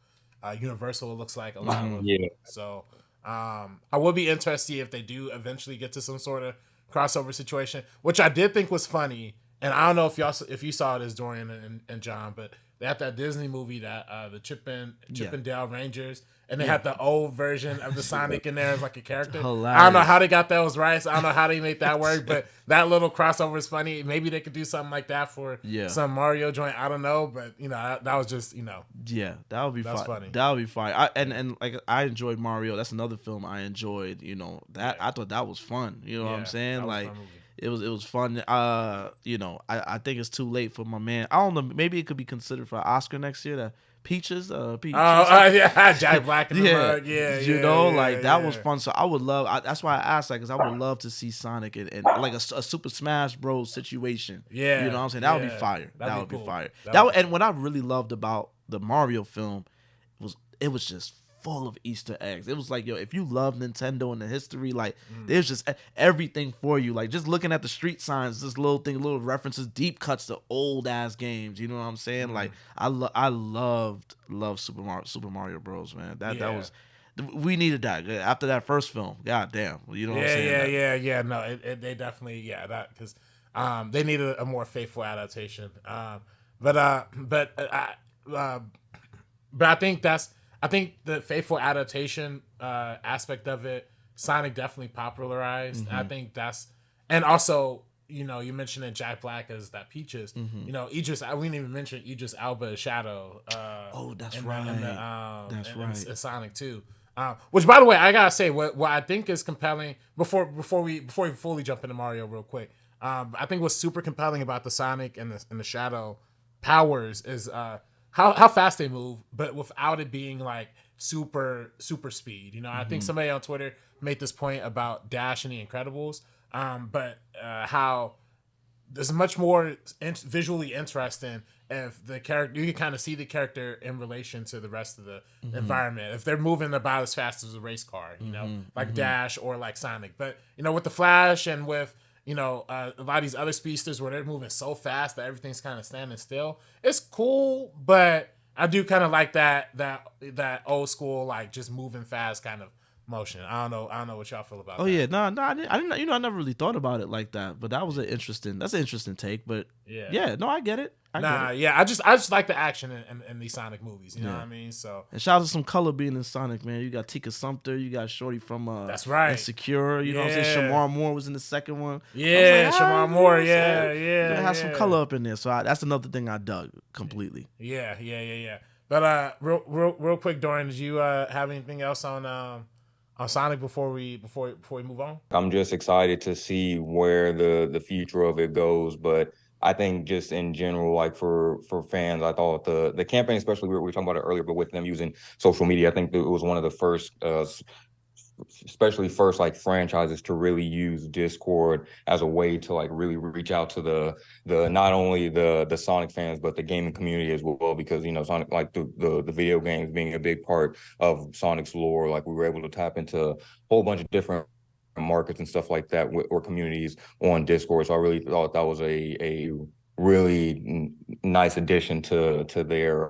Speaker 3: Universal. It looks like a lot of so I would be interested to see if they do eventually get to some sort of crossover situation, which I did think was funny. And I don't know if you saw it as Dorian and John, but they had that Disney movie that the Chip and Dale Rangers, and they had the old version of the Sonic in there as like a character. Hilarious. I don't know how they got those rights. I don't know how they made that work, but that little crossover is funny. Maybe they could do something like that for some Mario joint. I don't know, but that was just
Speaker 2: yeah, that would be fun.
Speaker 3: Funny.
Speaker 2: That would be fine. And like I enjoyed Mario. That's another film I enjoyed. That I thought that was fun. You know what I'm saying? Like. It was fun. I think it's too late for my man. I don't know. Maybe it could be considered for an Oscar next year. The Peaches.
Speaker 3: Yeah, Jack Black in the mug. Yeah,
Speaker 2: that was fun. So I would love. That's why I asked, like, because I would love to see Sonic and like a Super Smash Bros. Situation.
Speaker 3: Yeah,
Speaker 2: you know what I'm saying? That would be fire. That would be fire. And what I really loved about the Mario film was it was just full of Easter eggs. It was like, yo, if you love Nintendo and the history, like there's just everything for you. Like just looking at the street signs, this little references, deep cuts to old ass games. You know what I'm saying? Like I loved Super Mario Bros. Man, that was. We needed that after that first film. God damn, you know what I'm saying?
Speaker 3: Yeah. No, they definitely because they needed a more faithful adaptation. But I think the faithful adaptation aspect of it, Sonic definitely popularized. I think and also, you mentioned that Jack Black as that Peaches. We didn't even mention Idris Elba as Shadow.
Speaker 2: That's right.
Speaker 3: In Sonic 2. Which, by the way, I gotta say, what I think is compelling before we fully jump into Mario real quick. I think what's super compelling about the Sonic and the Shadow powers is how fast they move, but without it being like super speed. I think somebody on Twitter made this point about Dash and the Incredibles, but how there's much more visually interesting if the character, you can kind of see the character in relation to the rest of the environment. If they're moving about as fast as a race car, you know, like Dash or like Sonic. But, you know, with the Flash and with, you know, a lot of these other speedsters where they're moving so fast that everything's kind of standing still, it's cool, but I do kind of like that old school, like just moving fast kind of motion. I don't know what y'all feel about that.
Speaker 2: Oh yeah, no, I didn't. You know, I never really thought about it like that. But that was that's an interesting take. But yeah, no, I get it.
Speaker 3: I just like the action in these Sonic movies. You know what I mean? So
Speaker 2: and shout out to some color being in Sonic, man. You got Tika Sumpter, you got Shorty from
Speaker 3: that's right,
Speaker 2: Insecure. You know what I'm saying? Shamar Moore was in the second one.
Speaker 3: Yeah, like, Shamar Moore. Yeah.
Speaker 2: Have some color up in there. So that's another thing I dug completely.
Speaker 3: Yeah. But real quick, Dorian, did you have anything else on Sonic before we move on?
Speaker 4: I'm just excited to see where the future of it goes, but I think just in general, like for fans, I thought the campaign, especially we were talking about it earlier, but with them using social media, I think it was one of the first, especially first like franchises to really use Discord as a way to like really reach out to the not only the Sonic fans but the gaming community as well, because you know Sonic, like the video games being a big part of Sonic's lore, like we were able to tap into a whole bunch of different markets and stuff like that or communities on Discord. So I really thought that was a really nice addition to their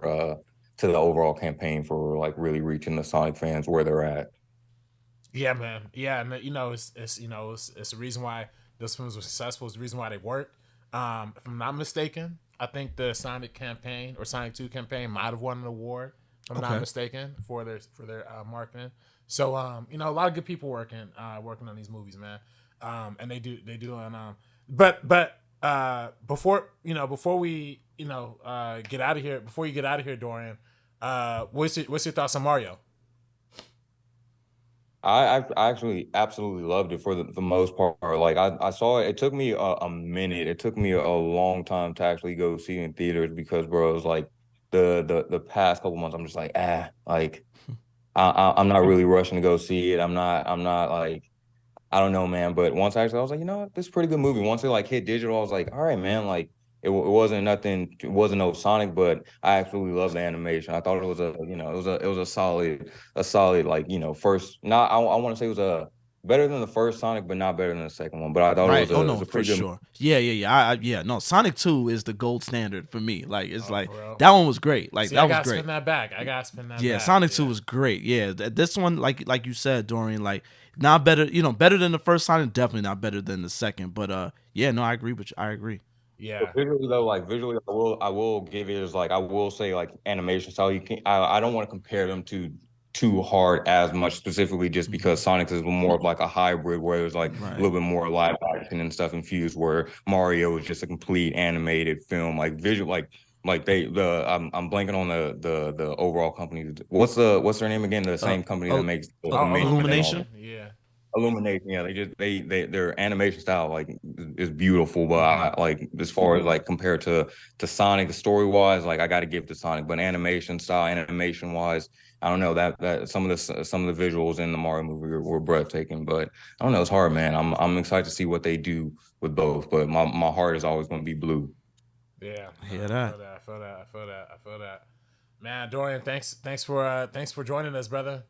Speaker 4: to the overall campaign for like really reaching the Sonic fans where they're at.
Speaker 3: Yeah, man. Yeah, and you know, it's the reason why those films were successful. It's the reason why they worked. If I'm not mistaken, I think the Sonic campaign or Sonic 2 campaign might have won an award. If I'm not mistaken, for their marketing. So you know, a lot of good people working on these movies, man. And they do but before we get out of here, before you get out of here, Dorian, what's your thoughts on Mario?
Speaker 4: I actually absolutely loved it for the most part. Like I saw it. It took me a minute. It took me a long time to actually go see it in theaters because, bro, it was like the past couple months. I'm just like, like I'm not really rushing to go see it. I'm not like, I don't know, man. But once I was like, you know what, this is a pretty good movie. Once it like hit digital, I was like, all right, man. Like it wasn't nothing. It wasn't no Sonic, but I absolutely love the animation. I thought it was a solid like, you know, first. Not I want to say it was a better than the first Sonic, but not better than the second one. But I thought it was a pretty good.
Speaker 2: Sure. Yeah. No, Sonic 2 is the gold standard for me. Like it's like that one was great. Like that was great. I gotta spin that back.
Speaker 3: Yeah,
Speaker 2: Sonic 2 was great. Yeah, this one, like you said, Dorian, like not better. You know, better than the first Sonic. Definitely not better than the second. But yeah, no, I agree. But I agree.
Speaker 3: Yeah.
Speaker 4: But visually though, I will give it as like I will say like animation style. You can I don't want to compare them to too hard as much, specifically just because Sonic is more of like a hybrid where there's like a little bit more live action and stuff infused, where Mario is just a complete animated film, like visual, like I'm blanking on the overall company. What's their name again? The same company that makes
Speaker 2: Illumination.
Speaker 4: Illumination, yeah. Their animation style like is beautiful, but I, like as far as like compared to Sonic, story wise, like I got to give it to Sonic, but animation wise, I don't know that some of the visuals in the Mario movie were breathtaking, but I don't know, it's hard, man. I'm excited to see what they do with both, but my heart is always going to be blue.
Speaker 3: Yeah,
Speaker 2: I hear that.
Speaker 3: I feel that. Man, Dorian, thanks for joining us, brother.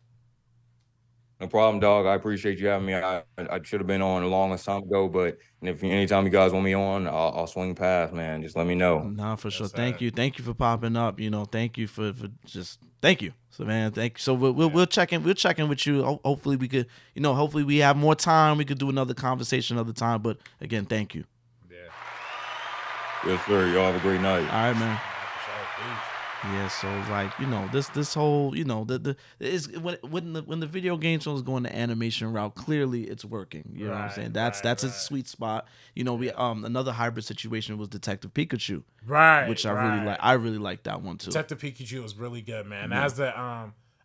Speaker 4: No problem, dog. I appreciate you having me. I should have been on a long time ago, but if anytime you guys want me on, I'll swing past, man. Just let me know.
Speaker 2: Nah, for sure. Thank you for popping up. You know, thank you for just thank you. So man, thank you. So we'll check in with you. Hopefully we could, you know, hopefully we have more time. We could do another conversation another time. But again, thank you.
Speaker 4: Yes, sir. Y'all have a great night.
Speaker 2: All right, man. Yeah, so like, you know, this whole, you know, when the video game shows going the animation route, clearly it's working. You know what I'm saying? That's a sweet spot. You know, we another hybrid situation was Detective Pikachu, which I really like. I really like that one too.
Speaker 3: Detective Pikachu was really good, man. That's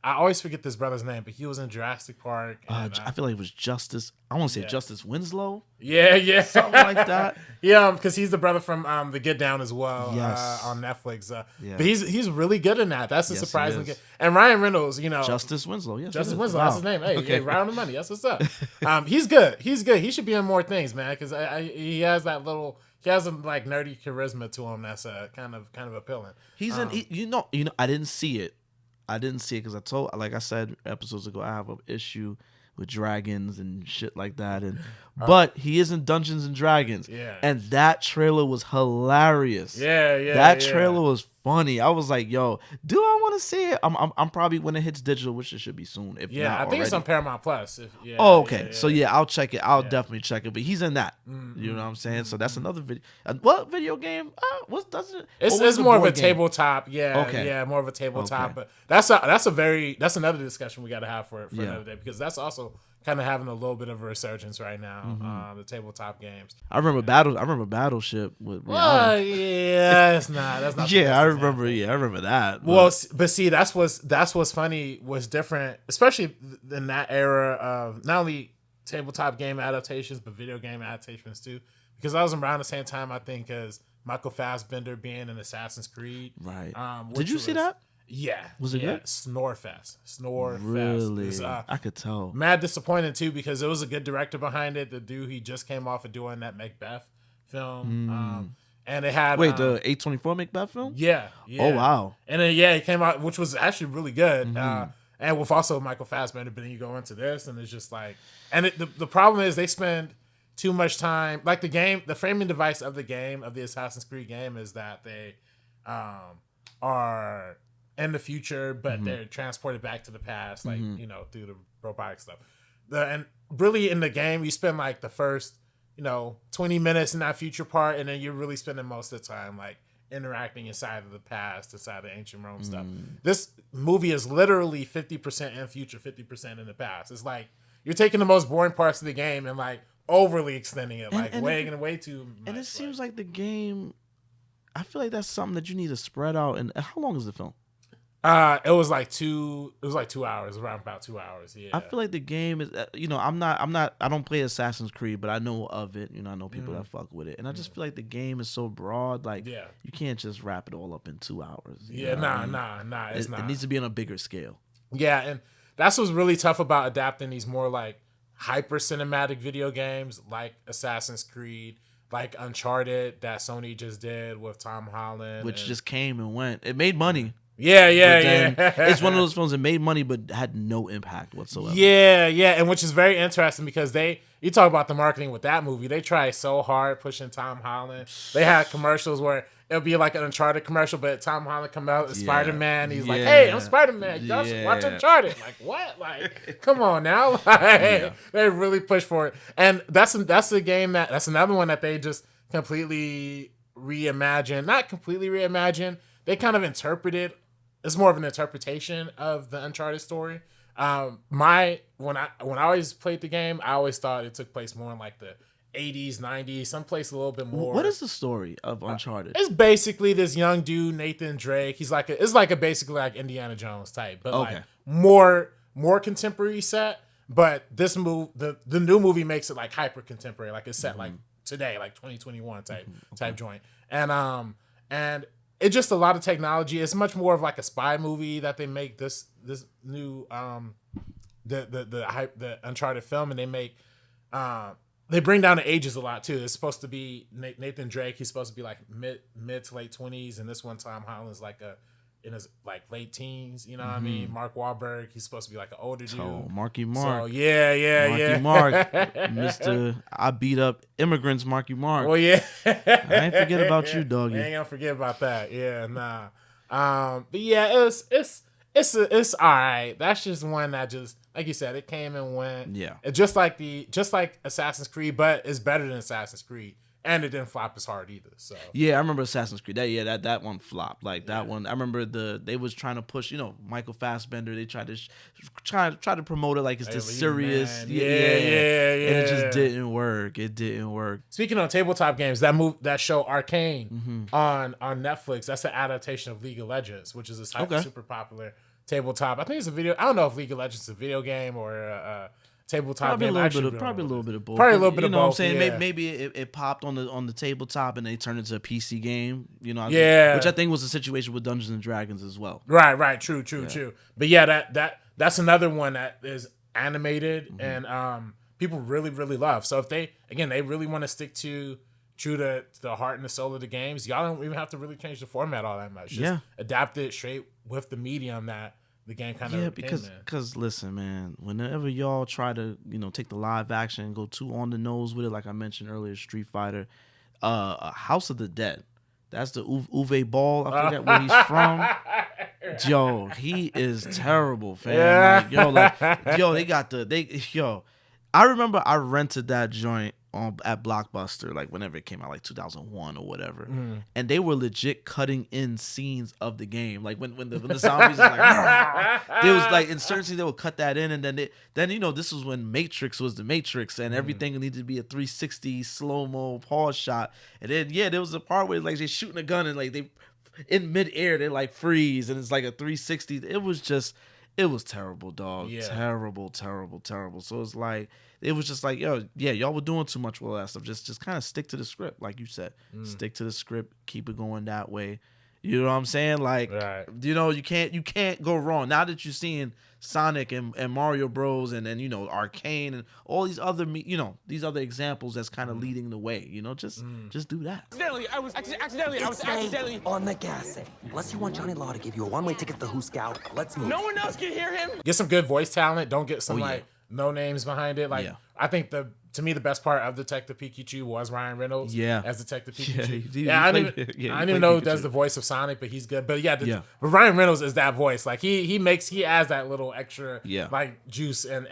Speaker 3: I always forget this brother's name, but he was in Jurassic Park. And,
Speaker 2: I feel like it was Justice. I want to say Justice Winslow.
Speaker 3: Yeah,
Speaker 2: something like that.
Speaker 3: Yeah, because he's the brother from The Get Down as well.
Speaker 2: Yes.
Speaker 3: On Netflix. But he's really good in that. That's a surprising good. And Ryan Reynolds, you know,
Speaker 2: Justice Winslow. Yes,
Speaker 3: Justice Winslow. Wow. That's his name. Hey, right on the money. That's what's up. He's good. He should be in more things, man, because he has that little he has a like nerdy charisma to him that's kind of appealing.
Speaker 2: He's you know, I didn't see it. Because like I said episodes ago, I have an issue with dragons and shit like that, and but he is in Dungeons and Dragons, and that trailer was hilarious. That trailer was funny. I was like, yo, do I want to see it? I'm probably when it hits digital, which it should be soon. If not
Speaker 3: I think
Speaker 2: already.
Speaker 3: it's on Paramount Plus.
Speaker 2: Okay. So I'll check it. I'll definitely check it. But he's in that. You know what I'm saying? So that's another video. What video game? What does it?
Speaker 3: It's more of a
Speaker 2: game?
Speaker 3: Tabletop. More of a tabletop. But that's another discussion we got to have for another day, because that's also kind of having a little bit of a resurgence right now. The tabletop games.
Speaker 2: I remember Battleship with Rihanna.
Speaker 3: Well, that's not.
Speaker 2: Yeah, I remember that.
Speaker 3: Well, but see, that's what's funny, was different, especially in that era of not only tabletop game adaptations but video game adaptations too. Because I was around the same time, I think, as Michael Fassbender being in Assassin's Creed.
Speaker 2: Right. Did you see that?
Speaker 3: Yeah.
Speaker 2: Was it good?
Speaker 3: Snorefest.
Speaker 2: Really? I could tell.
Speaker 3: Mad disappointed too, because it was a good director behind it. The dude, he just came off of doing that Macbeth film. And it had
Speaker 2: the A24 Macbeth film?
Speaker 3: Yeah.
Speaker 2: Oh wow.
Speaker 3: And then it came out, which was actually really good. And with also Michael Fassbender, but then you go into this and it's just like, and the problem is they spend too much time, like the framing device of the Assassin's Creed game is that they are in the future, but they're transported back to the past, like, through the robotic stuff. And really in the game, you spend like the first, 20 minutes in that future part, and then you're really spending most of the time like interacting inside of the past, inside of ancient Rome stuff. This movie is literally 50% in future, 50% in the past. It's like you're taking the most boring parts of the game and like overly extending it, way too much.
Speaker 2: And it seems like the game, I feel like that's something that you need to spread out. And how long is the film?
Speaker 3: It was like 2 hours, around about 2 hours. Yeah.
Speaker 2: I feel like the game is, I don't play Assassin's Creed, but I know of it. I know people that fuck with it. And I just feel like the game is so broad. Like, you can't just wrap it all up in 2 hours.
Speaker 3: Nah. It's not.
Speaker 2: It needs to be on a bigger scale.
Speaker 3: Yeah. And that's what's really tough about adapting these more like hyper cinematic video games like Assassin's Creed, like Uncharted that Sony just did with Tom Holland.
Speaker 2: Which just came and went. It made money.
Speaker 3: Yeah.
Speaker 2: It's one of those films that made money but had no impact whatsoever.
Speaker 3: Yeah, and which is very interesting because you talk about the marketing with that movie. They try so hard pushing Tom Holland. They had commercials where it'll be like an Uncharted commercial, but Tom Holland come out as Spider-Man. He's like, "Hey, I'm Spider-Man. You guys watch Uncharted." Like, what? Like, come on now. Like, they really push for it, and that's a game that's another one that they just completely reimagined. Not completely reimagined. They kind of interpreted. It's more of an interpretation of the Uncharted story. When I always played the game, I always thought it took place more in like the 80s, 90s, someplace a little bit more.
Speaker 2: What is the story of Uncharted?
Speaker 3: It's basically this young dude, Nathan Drake. He's like it's basically like Indiana Jones type, but like more contemporary set. But this the new movie makes it like hyper contemporary, like it's set like today, like 2021 type joint, and it's just a lot of technology. It's much more of like a spy movie that they make this new the Uncharted film, and they make they bring down the ages a lot too. It's supposed to be Nathan Drake. He's supposed to be like mid to late 20s, and this one Tom Holland's like in his like late teens. You know what I mean? Mark Wahlberg. He's supposed to be like an older dude.
Speaker 2: Oh, Marky Mark.
Speaker 3: So yeah.
Speaker 2: Mark, Mr. I beat up immigrants, Marky Mark.
Speaker 3: Well, yeah.
Speaker 2: I ain't forget about you, doggy.
Speaker 3: I ain't gonna forget about that. Yeah, nah. But yeah, it's all right. That's just one that just, like you said, it came and went.
Speaker 2: Yeah.
Speaker 3: It's just like Assassin's Creed, but it's better than Assassin's Creed. And it didn't flop as hard either. So
Speaker 2: yeah, I remember Assassin's Creed. That one flopped. Like that one, I remember they was trying to push. Michael Fassbender. They tried to try to promote it like it's this serious.
Speaker 3: Yeah.
Speaker 2: And it just didn't work. It didn't work.
Speaker 3: Speaking of tabletop games, that show Arcane on Netflix. That's an adaptation of League of Legends, which is a super popular tabletop. I think it's a video. I don't know if League of Legends is a video game or a tabletop
Speaker 2: probably
Speaker 3: game.
Speaker 2: A little bit of both.
Speaker 3: Probably a little bit of both.
Speaker 2: You know what I'm saying?
Speaker 3: Yeah.
Speaker 2: Maybe it popped on the tabletop and they turned it into a PC game. Which I think was the situation with Dungeons and Dragons as well.
Speaker 3: Right. True. But yeah, that's another one that is animated and people really, really love. So if they really want to stick to true to the heart and the soul of the games, y'all don't even have to really change the format all that much. Just adapt it straight with the medium that the game kind of
Speaker 2: because listen, man, whenever y'all try to take the live action and go too on the nose with it, like I mentioned earlier, Street Fighter, House of the Dead, that's the Uwe Ball, I forget where he's from. Yo, he is terrible, fam. I remember I rented that joint at Blockbuster, like whenever it came out, like 2001 or whatever, and they were legit cutting in scenes of the game, like when the zombies was like, there was like in certain scenes they would cut that in, and then this was when Matrix was the Matrix, and everything needed to be a 360 slow mo pause shot, and then there was a part where like they're shooting a gun and like they in midair they like freeze, and it's like a 360. It was terrible, dog. Yeah. Terrible. So it's like, it was just like, y'all were doing too much with all that stuff. Just kind of stick to the script, like you said. Stick to the script, keep it going that way. You know what I'm saying? Like, you can't go wrong. Now that you're seeing Sonic and Mario Bros. And then, Arcane and all these other, these other examples that's kind of leading the way, just do that.
Speaker 5: I was accidentally on the gas. Unless you want Johnny Law to give you a one-way ticket to Who Scout, let's move. No one else can hear him.
Speaker 3: Get some good voice talent. Don't get some no names behind it. Like, I think to me the best part of Detective Pikachu was Ryan Reynolds. as Detective Pikachu. I didn't even know who does the voice of Sonic, but he's good. But but Ryan Reynolds is that voice. Like he adds that little extra like juice and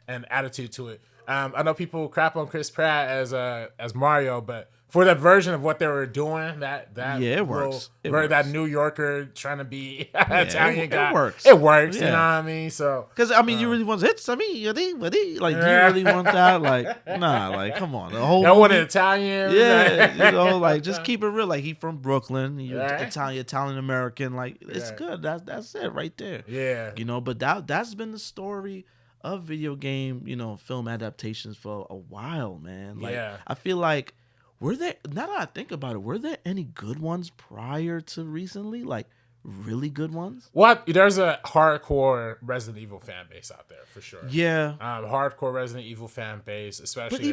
Speaker 3: attitude to it. I know people crap on Chris Pratt as Mario, but for that version of what they were doing, it works. That New Yorker trying to be Italian guy, it works. You know what I mean? So
Speaker 2: because you really want hits. Do you really want that? Like, nah, like come on, the whole.
Speaker 3: I want an Italian.
Speaker 2: Like just keep it real. Like he from Brooklyn, Italian American. Like it's good. That's it right there.
Speaker 3: Yeah.
Speaker 2: But that's been the story of video game, film adaptations for a while, man. Like I feel like. Now that I think about it, were there any good ones prior to recently? Like, really good ones?
Speaker 3: What? There's a hardcore Resident Evil fan base out there, for sure.
Speaker 2: Yeah.
Speaker 3: Hardcore Resident Evil fan base, especially.
Speaker 2: But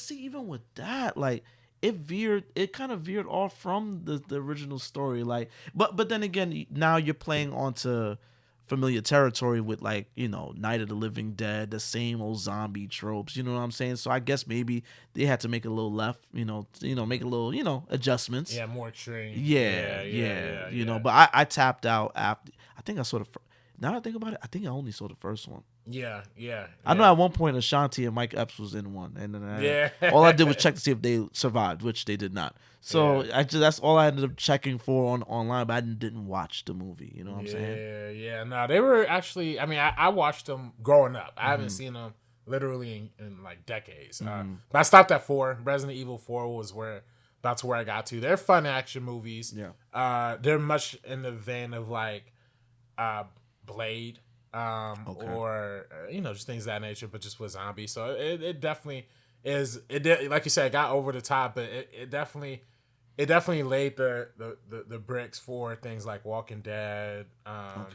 Speaker 2: even with that, like, it kind of veered off from the original story. Like, but then again, now you're playing onto familiar territory with, like, Night of the Living Dead, the same old zombie tropes, you know what I'm saying? So I guess maybe they had to make a little make a little, adjustments.
Speaker 3: Yeah, more trained.
Speaker 2: Yeah. But I tapped out after, I think I saw now I think about it, I think I only saw the first one.
Speaker 3: Yeah.
Speaker 2: I know at one point Ashanti and Mike Epps was in one, and then all I did was check to see if they survived, which they did not. So that's all I ended up checking for online, but I didn't watch the movie. You know what I'm saying?
Speaker 3: Yeah. No, they were actually. I mean, I watched them growing up. I haven't seen them literally in like decades. But I stopped at 4. Resident Evil 4 was that's where I got to. They're fun action movies.
Speaker 2: Yeah.
Speaker 3: They're much in the vein of like Blade. Or just things of that nature, but just with zombies. So it definitely is. Like you said, it got over the top, but it definitely laid the bricks for things like Walking Dead,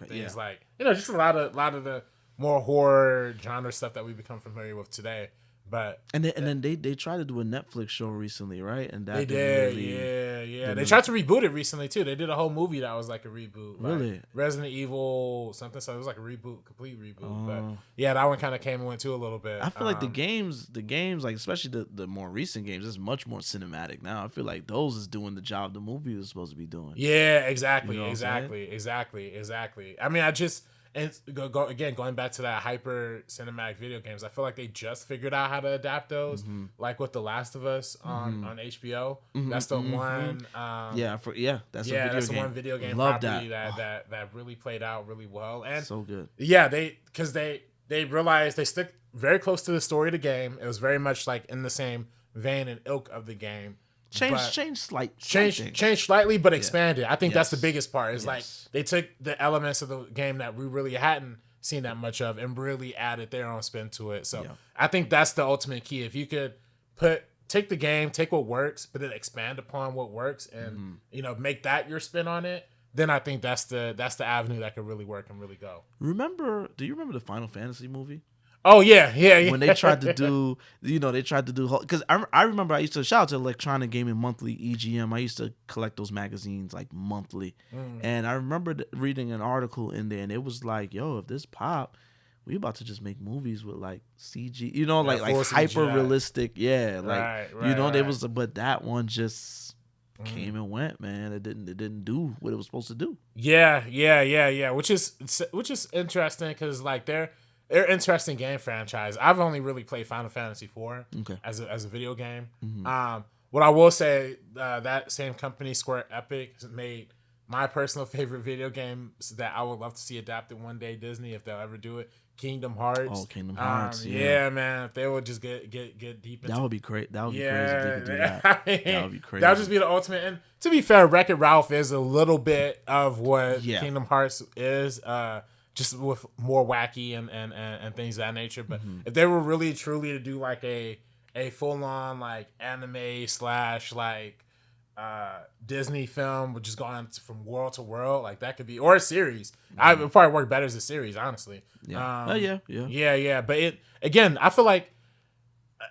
Speaker 3: things like just a lot of the more horror genre stuff that we become familiar with today. But
Speaker 2: then they tried to do a Netflix show recently, right? And that
Speaker 3: they did, They tried to reboot it recently too. They did a whole movie that was like a reboot,
Speaker 2: really.
Speaker 3: Like Resident Evil something. So it was like a complete reboot. But that one kind of came and went too a little bit.
Speaker 2: I feel like the games, like especially the more recent games, is much more cinematic now. I feel like those is doing the job the movie was supposed to be doing.
Speaker 3: Yeah, exactly. I mean, and going back to that hyper cinematic video games, I feel like they just figured out how to adapt those, like with The Last of Us on HBO. That's the one.
Speaker 2: That's the
Speaker 3: one video game property that really played out really well, and
Speaker 2: so good.
Speaker 3: Yeah, because they realized they stick very close to the story of the game. It was very much like in the same vein and ilk of the game.
Speaker 2: Change
Speaker 3: slightly, but expanded. I think that's the biggest part. Is like they took the elements of the game that we really hadn't seen that much of and really added their own spin to it. So I think that's the ultimate key. If you could take the game, take what works, but then expand upon what works, and make that your spin on it, then I think that's the avenue that could really work and really go.
Speaker 2: Do you remember the Final Fantasy movie?
Speaker 3: Oh yeah.
Speaker 2: When they tried to do, because I remember I used to shout out to Electronic Gaming Monthly (EGM). I used to collect those magazines like monthly, and I remember reading an article in there, and it was like, yo, if this pop, we about to just make movies with like CG, like hyper realistic, they was, but that one just came and went, man. It didn't do what it was supposed to do.
Speaker 3: Yeah. Which is interesting because like they're interesting game franchise. I've only really played Final Fantasy IV as a video game. What I will say, that same company, Square Epic, has made my personal favorite video games that I would love to see adapted one day. Disney, if they'll ever do it. Kingdom Hearts.
Speaker 2: Oh, Kingdom Hearts.
Speaker 3: Yeah, man. If they would just get deep into
Speaker 2: that would be great. That would be crazy if they could do that. That would be crazy.
Speaker 3: That would just be the ultimate. And to be fair, Wreck-It Ralph is a little bit of what Kingdom Hearts is, just with more wacky and things of that nature. But if they were really truly to do like a full on like anime / like Disney film, which is going from world to world, like that could be, or a series. I would probably work better as a series, honestly.
Speaker 2: Yeah.
Speaker 3: But it again, I feel like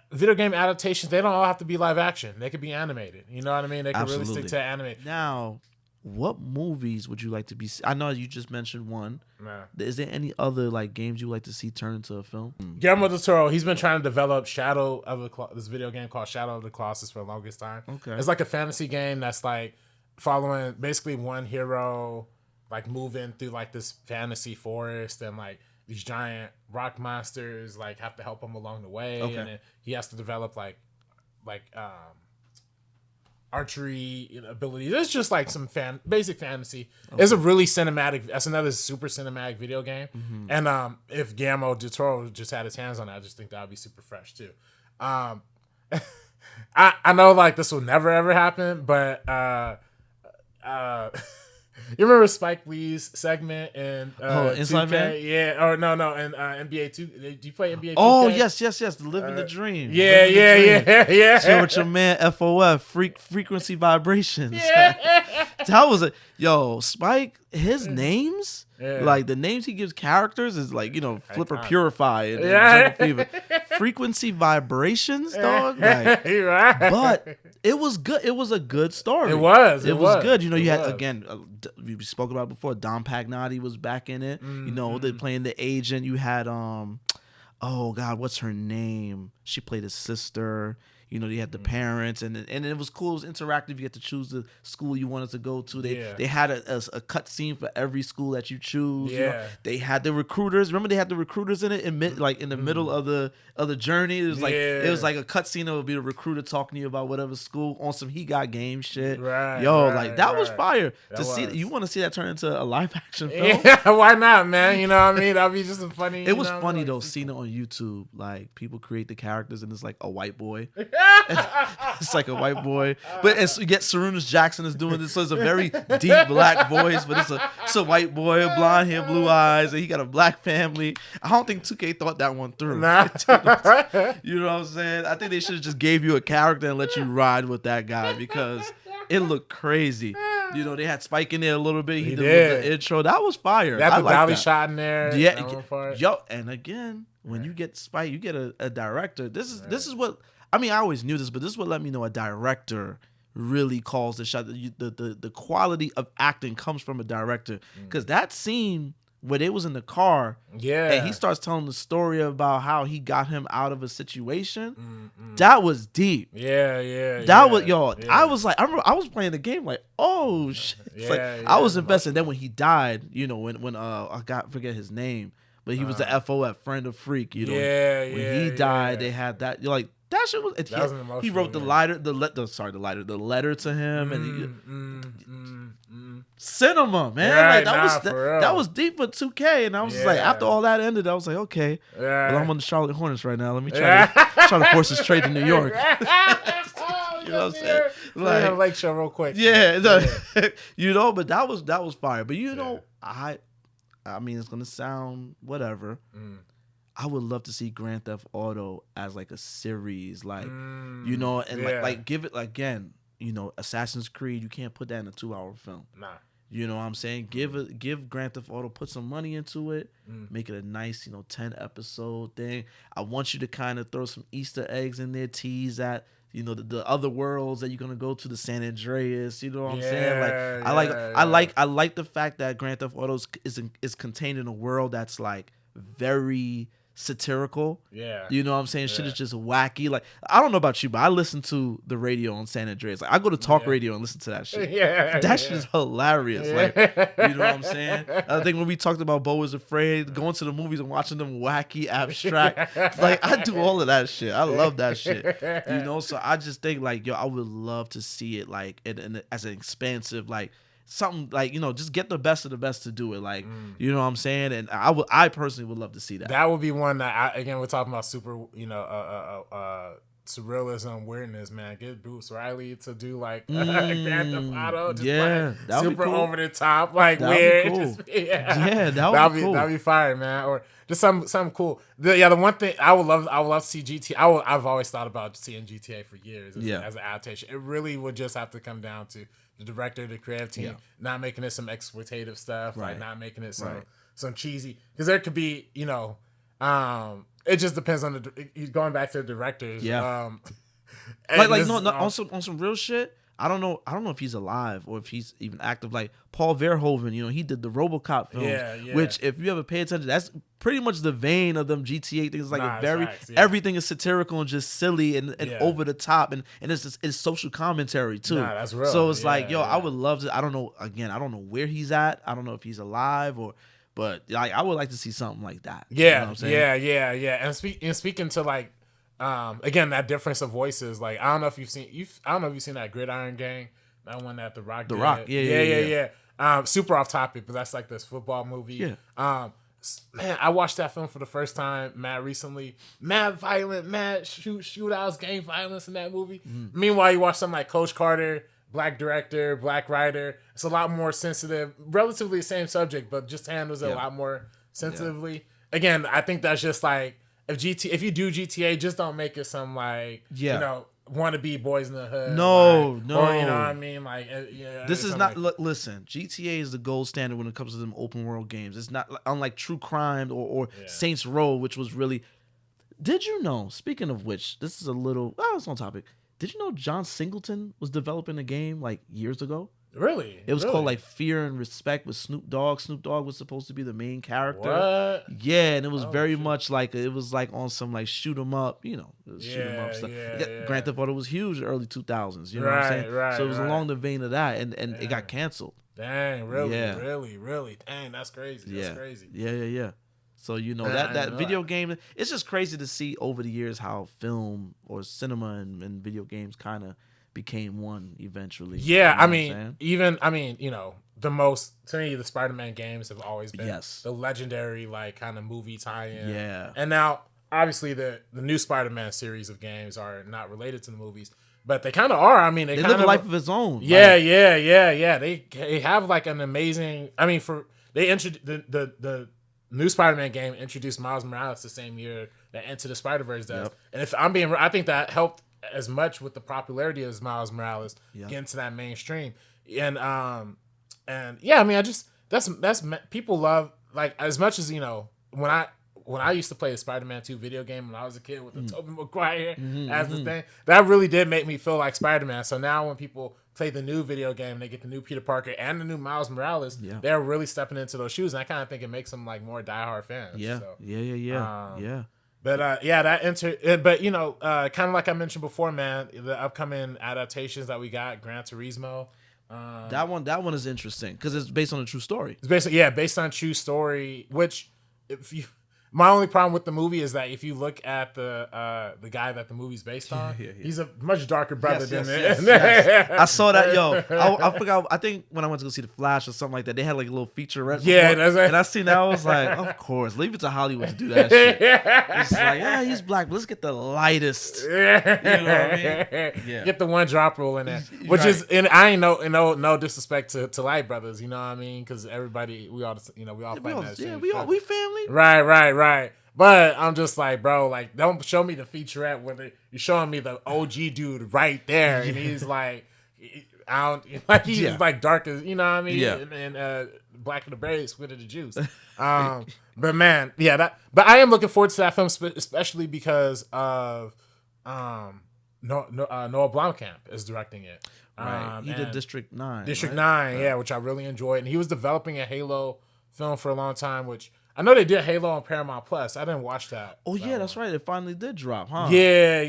Speaker 3: video game adaptations, they don't all have to be live action. They could be animated. You know what I mean? They could really stick to anime.
Speaker 2: Now, what movies would you like to be? I know you just mentioned one.
Speaker 3: Nah.
Speaker 2: Is there any other like games you would like to see turn into a film?
Speaker 3: Guillermo del Toro, he's been trying to develop this video game called Shadow of the Colossus for the longest time.
Speaker 2: Okay,
Speaker 3: it's like a fantasy game that's like following basically one hero, like moving through like this fantasy forest, and like these giant rock monsters like have to help him along the way, and then he has to develop like archery abilities. It's just like some basic fantasy. It's a really cinematic. That's another super cinematic video game. And if Guillermo del Toro just had his hands on it, I just think that would be super fresh too. I know like this will never ever happen, but you remember Spike Lee's segment in
Speaker 2: Inside
Speaker 3: 2K?
Speaker 2: Man?
Speaker 3: Yeah, or no, in NBA 2. Do you play NBA 2K?
Speaker 2: Oh, yes, living the dream.
Speaker 3: Yeah.
Speaker 2: Chill with your man FOF, frequency vibrations. That was Spike, his names, like the names he gives characters is like, Flipper Purify and Jungle Fever. Frequency vibrations, dog. Like, but it was good. It was a good story.
Speaker 3: It was
Speaker 2: good. You had, again, we spoke about it before, Dom Pagnotti was back in it. They're playing the agent. You had, oh God, what's her name? She played his sister. They had the parents, and it was cool. It was interactive. You get to choose the school you wanted to go to. They had a cut scene for every school that you choose. They had the recruiters. Remember, they had the recruiters in it, in the middle of the journey. It was like a cut scene that would be the recruiter talking to you about whatever school on some He Got Game shit. That was fire. See, you want to see that turn into a live action film?
Speaker 3: Yeah, why not, man? You know what I mean? That'd be just a funny.
Speaker 2: It was funny though, seeing it on YouTube. Like people create the characters, and it's like a white boy. It's like a white boy, but you get Sarunas Jackson is doing this, so it's a very deep black voice, but it's a white boy, blonde hair, blue eyes, and he got a black family. I don't think 2K thought that one through.
Speaker 3: Nah.
Speaker 2: You know what I'm saying? I think they should have just gave you a character and let you ride with that guy, because it looked crazy. They had Spike in there a little bit. He did the intro. That was fire.
Speaker 3: They had the dolly shot in there.
Speaker 2: Yeah, and again, when you get Spike, you get a director. This is what. I mean, I always knew this, but this is what let me know a director really calls the shot. The quality of acting comes from a director, because that scene where they was in the car, and he starts telling the story about how he got him out of a situation. That was deep. That was I was like, I was playing the game like, oh shit. I was invested. Then when he died, when I forget his name, but he was the FOF, friend of Freak. When he died, they had that. You're like. That shit was. He wrote the letter to him, and cinema, man. That was deep for 2K, and I was like, after all that ended, I was like, okay, well, I'm on the Charlotte Hornets right now. Let me try to force this trade to New York. You know what I'm saying?
Speaker 3: Like Lake Show real quick.
Speaker 2: But that was fire. But I mean, it's gonna sound whatever. I would love to see Grand Theft Auto as like a series, like like give it again. Assassin's Creed. You can't put that in a 2-hour film.
Speaker 3: Nah.
Speaker 2: You know what I'm saying? Give Grand Theft Auto, put some money into it, make it a nice, 10 episode thing. I want you to kind of throw some Easter eggs in there, tease at, the other worlds that you're gonna go to, the San Andreas. You know what I'm saying? Like I like the fact that Grand Theft Auto is contained in a world that's like very satirical.
Speaker 3: Yeah.
Speaker 2: You know what I'm saying? Shit is just wacky. Like, I don't know about you, but I listen to the radio on San Andreas. Like, I go to talk radio and listen to that shit. That shit is hilarious. Like, you know what I'm saying? I think when we talked about Beau is Afraid, going to the movies and watching them wacky, abstract. Like, I do all of that shit. I love that shit. So I just think, like, I would love to see it, like, as an expansive, like, something like, just get the best of the best to do it, like, you know what I'm saying? And I personally would love to see that.
Speaker 3: That would be one that again, we're talking about super, surrealism, weirdness, man. Get Bruce Riley to do like Grand Theft Auto, just super cool. Over the top, like that'd weird. Cool. That'd be cool. That'd be fire, man. Or just something cool. The one thing I would love to see GTA. I've always thought about seeing GTA for years as an adaptation. It really would just have to come down to the director, the creative team, not making it some exploitative stuff, like not making it some cheesy. Because there could be, it just depends on going back to the directors. Yeah.
Speaker 2: On some real shit. I don't know if he's alive or if he's even active. Like Paul Verhoeven, he did the RoboCop films, which if you ever pay attention, that's pretty much the vein of them GTA things. Like everything is satirical and just silly and over the top, and it's social commentary too.
Speaker 3: Nah, that's real.
Speaker 2: So it's I would love to. I don't know where he's at. I don't know if he's alive but like I would like to see something like that.
Speaker 3: Yeah, you know what I'm saying? Yeah. And speaking to like. Again, that difference of voices. Like I don't know if you've seen that Gridiron Gang, that one that The Rock.
Speaker 2: The Rock, yeah.
Speaker 3: Super off topic, but that's like this football movie.
Speaker 2: Yeah.
Speaker 3: Man, I watched that film for the first time, recently. Mad violent, shootouts, gang violence in that movie. Meanwhile, you watch something like Coach Carter, black director, black writer. It's a lot more sensitive, relatively the same subject, but just handles it a lot more sensitively. Yeah. Again, I think that's just like. If you do GTA, just don't make it some like want to be boys in the hood.
Speaker 2: No.
Speaker 3: Or you know what I mean? Like
Speaker 2: this is not. Listen, GTA is the gold standard when it comes to them open world games. It's not unlike True Crime or Saints Row, which was really. Did you know? Speaking of which, this is a little. It's on topic. Did you know John Singleton was developing a game like years ago?
Speaker 3: Really?
Speaker 2: It was called like Fear and Respect with Snoop Dogg. Snoop Dogg was supposed to be the main character.
Speaker 3: What?
Speaker 2: Yeah, and it was very much like it was like on some like shoot 'em up, shoot 'em up stuff. Grand Theft Auto was huge in the early 2000s. You know what I'm saying?
Speaker 3: Right.
Speaker 2: So it was along the vein of that, and it got canceled.
Speaker 3: Dang, really. Dang, that's crazy. That's crazy.
Speaker 2: Yeah. So that video game, it's just crazy to see over the years how film or cinema and video games kind of became one eventually.
Speaker 3: Yeah, the most, to me, the Spider-Man games have always been the legendary like kind of movie tie-in.
Speaker 2: Yeah.
Speaker 3: And now obviously the new Spider-Man series of games are not related to the movies, but they kind of are. I mean, they
Speaker 2: live a life of its own.
Speaker 3: Yeah. They have like an amazing. I mean, they introduced the new Spider-Man game introduced Miles Morales the same year that Into the Spider-Verse does.
Speaker 2: Yep.
Speaker 3: And if I'm being, I think that helped as much with the popularity as Miles Morales getting to that mainstream. And that's people love, like, as much as when I used to play the Spider-Man 2 video game when I was a kid with the Tobey Maguire as the thing, that really did make me feel like Spider-Man. So now when people play the new video game and they get the new Peter Parker and the new Miles Morales, they're really stepping into those shoes, and I kind of think it makes them like more diehard fans.
Speaker 2: Yeah. But
Speaker 3: kind of like I mentioned before, man, the upcoming adaptations that we got, Gran Turismo.
Speaker 2: That one is interesting because it's based on a true story.
Speaker 3: It's based on a true story. Which, my only problem with the movie is that if you look at the guy that the movie's based on, he's a much darker brother than it.
Speaker 2: Yes. I saw that, I forgot. I think when I went to go see The Flash or something like that, they had like a little featurette. And I seen that, I was like, of course, leave it to Hollywood to do that shit. It's like, he's black, but let's get the lightest. You know what I mean? Yeah.
Speaker 3: Get the one drop rule in there, which is, and I ain't no disrespect to Light Brothers, you know what I mean? Because everybody, we all fight that shit.
Speaker 2: We family.
Speaker 3: Right. But I'm just like, bro, like, don't show me the featurette where you're showing me the OG dude right there, and he's like, I don't like he's like dark as you know what I mean.
Speaker 2: Yeah.
Speaker 3: And Black of the Berry, Squid of the Juice. But man, yeah. But I am looking forward to that film, especially because of Noah Blomkamp is directing it.
Speaker 2: Right. He did District 9.
Speaker 3: District
Speaker 2: right?
Speaker 3: 9, yeah, which I really enjoyed. And he was developing a Halo film for a long time, which I know they did Halo on Paramount Plus. I didn't watch that.
Speaker 2: Oh, yeah, that's right. It finally did drop, huh?
Speaker 3: Yeah.